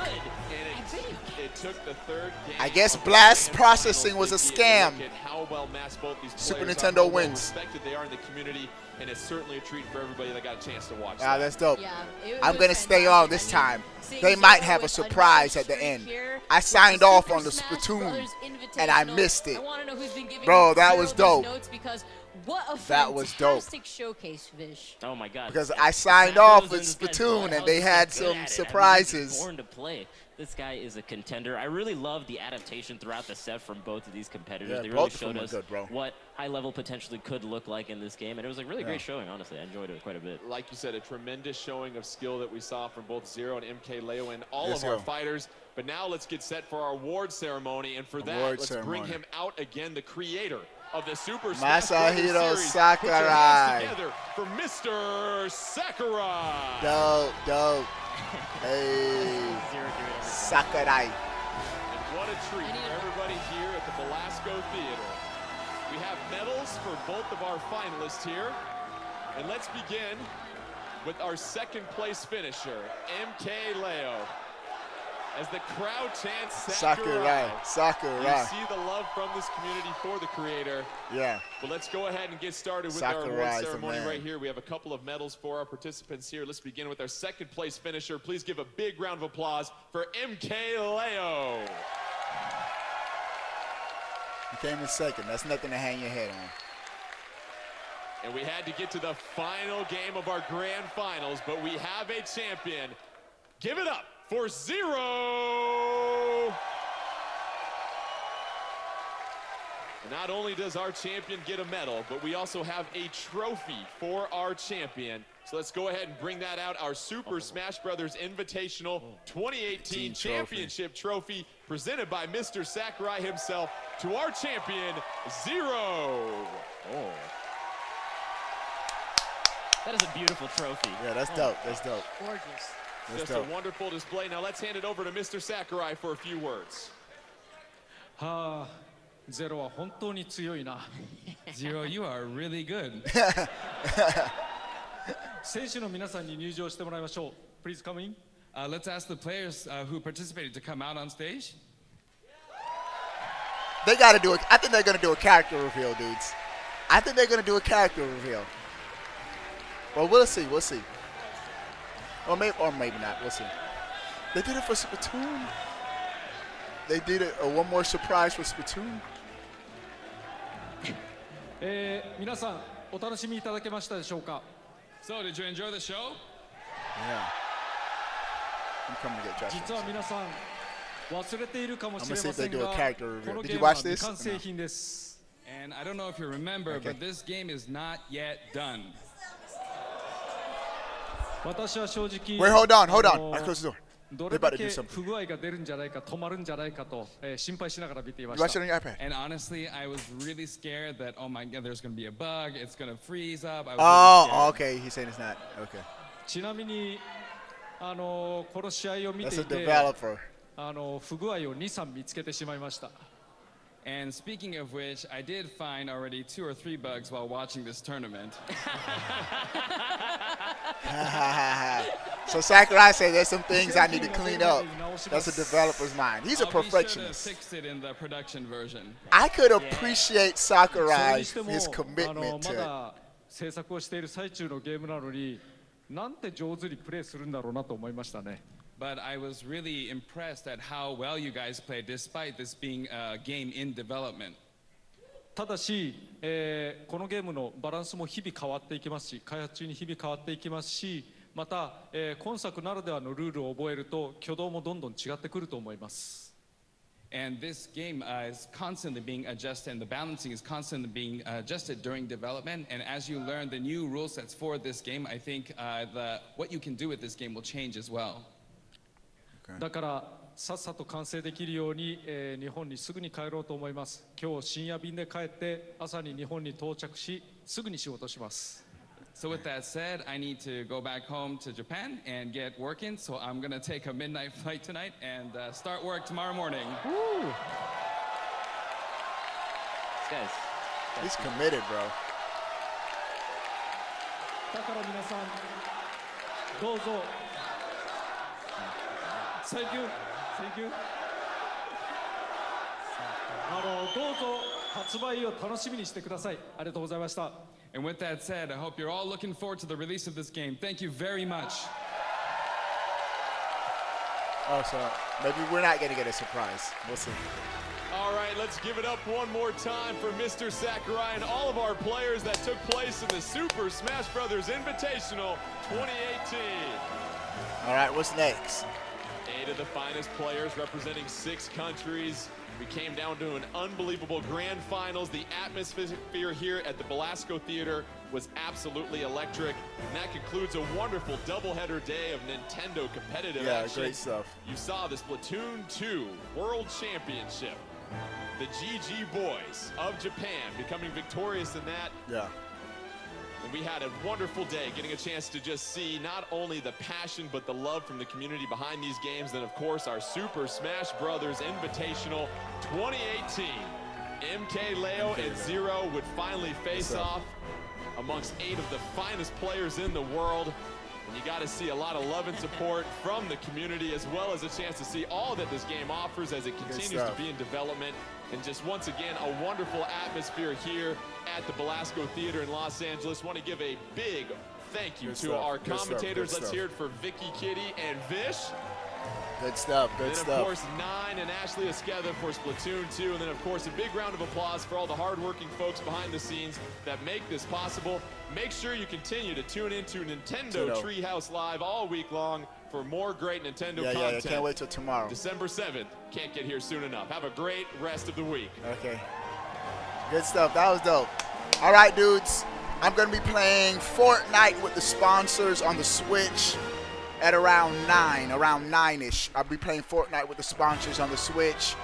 S2: It took the third game.
S1: I guess blast processing was a scam.
S2: How well matched both these
S1: Super
S2: players
S1: Nintendo
S2: are,
S1: wins.
S2: Respected they are in the community, and it's certainly a treat for everybody that got a chance to watch.
S1: Ah, that's dope.
S5: Yeah,
S1: I'm going to stay on this time. They might have a surprise at the end. I signed off on the Splatoon, and I missed it. Bro, that was dope. That was dope.
S5: Showcase, Vish.
S4: Oh my God!
S1: Because I signed off with Splatoon, and they had some surprises.
S4: Born to play. This guy is a contender. I really love the adaptation throughout the set from both of these competitors.
S1: Yeah,
S4: they really
S1: both
S4: showed us
S1: good,
S4: what high level potentially could look like in this game. And it was a really great showing, honestly. I enjoyed it quite a bit.
S2: Like you said, a tremendous showing of skill that we saw from both Zero and MKLeo and all of our fighters. But now let's get set for our award ceremony. And for that, let's bring him out again, the creator of the Super Smash Brothers series. Put your hands together for Mr. Sakurai.
S1: Dope. Hey, Sakurai.
S2: And what a treat for everybody here at the Velasco Theater. We have medals for both of our finalists here. And let's begin with our second place finisher, MKLeo. As the crowd chants Sakurai. You see the love from this community for the creator.
S1: Yeah.
S2: But let's go ahead and get started with our award ceremony right here. We have a couple of medals for our participants here. Let's begin with our second place finisher. Please give a big round of applause for MKLeo.
S1: You came in second. That's nothing to hang your head on.
S2: And we had to get to the final game of our grand finals, but we have a champion. Give it up for Zero. And not only does our champion get a medal, but we also have a trophy for our champion. So let's go ahead and bring that out, our Super Smash Brothers Invitational 2018 Championship Trophy presented by Mr. Sakurai himself to our champion, Zero.
S4: That is a beautiful trophy.
S1: Yeah, that's dope. That's dope.
S5: Gorgeous.
S2: Just a wonderful display. Now let's hand it over to Mr. Sakurai for a few words.
S6: Zero は本当に強いな。Zero, you are really good. 選手の皆さんに入場してもらいましょう。Please come in.
S7: Let's ask the players who participated to come out on stage.
S1: They got to do it. I think they're going to do a character reveal, dudes. I think they're going to do a character reveal. Well, we'll see. We'll see. Or maybe not. We'll see. They did it for Splatoon. They did it one more surprise for Splatoon.
S6: 皆さんお楽しみいただけましたでしょうか。
S7: So, did you enjoy the show?
S1: Yeah. I'm coming to get dressed.
S6: 実は皆さん忘れているかもしれませんが、このゲー
S1: Did you
S6: ムは
S1: watch
S6: 未
S1: this?
S6: 完成品です。
S7: And I don't know if you remember, but this game is not yet done.
S6: 私は正直
S1: Wait, hold on. I close the door.
S6: どれだけ不具合が出るんじゃないか、止まるんじゃないかと心配しながら見ていま
S1: You
S6: し
S1: watch
S6: た。
S1: it on your iPad.
S7: And honestly, I was really scared that, oh my God, there's going to be a bug. It's going to freeze up. I was
S1: Oh,
S7: really
S1: okay. He's saying it's not. Okay.
S6: ちなみにこの試合を見
S1: That's
S6: て
S1: a
S6: いて、
S1: developer.
S6: 不具合を2、3見つけてしまいました。
S7: And speaking of which, I did find already 2 or 3 bugs while watching this tournament.
S1: So Sakurai said there's some things I need to clean up. That's a developer's mind. He's a
S7: I'll be
S1: perfectionist.
S7: sure to fix it in the production version.
S1: I could appreciate
S6: それに
S1: Sakurai
S6: しても
S1: his commitment
S6: ま
S1: to
S6: だ制作をしている最中のゲームなのに、なんて上手にプレイするんだろうなと思いましたね。
S7: But I was really impressed at how well you guys played, despite this being a game in development.
S6: ただし、このゲームのバランスも日々変わっていきますし、開発中に日々変わっていきますし、また、今作ならではのルールを覚えると挙動もどんどん違ってくると思います。
S7: And this game is constantly being adjusted, and the balancing is constantly being adjusted during development. And as you learn the new rule sets for this game, I think what you can do with this game will change as well.
S6: だからさっさと完成できるように、日本にすぐに帰ろうと思います。今日深夜便で帰って朝に日本に到着し、すぐに仕事します。
S7: So with that said, I need to go back home to Japan and get working. So I'm going to take a midnight flight tonight and start work tomorrow morning.
S1: He's committed, bro.
S6: だから皆さんどうぞ。Thank you. Thank you. どうぞ発売を楽しみにしてください。ありがとうございました。
S7: And with that said, I hope you're all looking forward to the release of this game. Thank you very much.
S1: Oh, so maybe we're not going to get a surprise. We'll see.
S2: All right, let's give it up one more time for Mr. Sakurai and all of our players that took place in the Super Smash Brothers Invitational 2018.
S1: All right, what's next?
S2: 8 of the finest players representing 6 countries. We came down to an unbelievable grand finals. The atmosphere here at the Belasco Theater was absolutely electric. And that concludes a wonderful doubleheader day of Nintendo competitive action.
S1: Yeah, great stuff.
S2: You saw the Splatoon 2 World Championship. The GG Boys of Japan becoming victorious in that.
S1: Yeah.
S2: And we had a wonderful day getting a chance to just see not only the passion but the love from the community behind these games. Then, of course, our Super Smash Brothers Invitational 2018. MK, Leo, and Zero would finally face off amongst 8 of the finest players in the world. And you got to see a lot of love and support from the community, as well as a chance to see all that this game offers as it continues to be in development. And just once again, a wonderful atmosphere here at the Belasco Theater in Los Angeles. Want to give a big thank you to our commentators. Let's hear it for Vicky, Kitty, and Vish.
S1: Good stuff, good stuff.
S2: And of course, Nine and Ashley Esqueda for Splatoon 2. And then, of course, a big round of applause for all the hardworking folks behind the scenes that make this possible. Make sure you continue to tune into Nintendo Treehouse Live all week long for more great Nintendo content.
S1: Yeah, can't wait till tomorrow.
S2: December 7th. Can't get here soon enough. Have a great rest of the week.
S1: Okay. Good stuff. That was dope. All right, dudes. I'm going to be playing Fortnite with the sponsors on the Switch at around 9-ish. I'll be playing Fortnite with the sponsors on the Switch.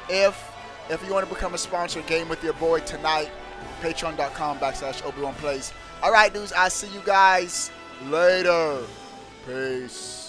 S1: If you want to become a sponsor, game with your boy tonight, patreon.com/Obi1Plays. All right, dudes. I'll see you guys later. Peace.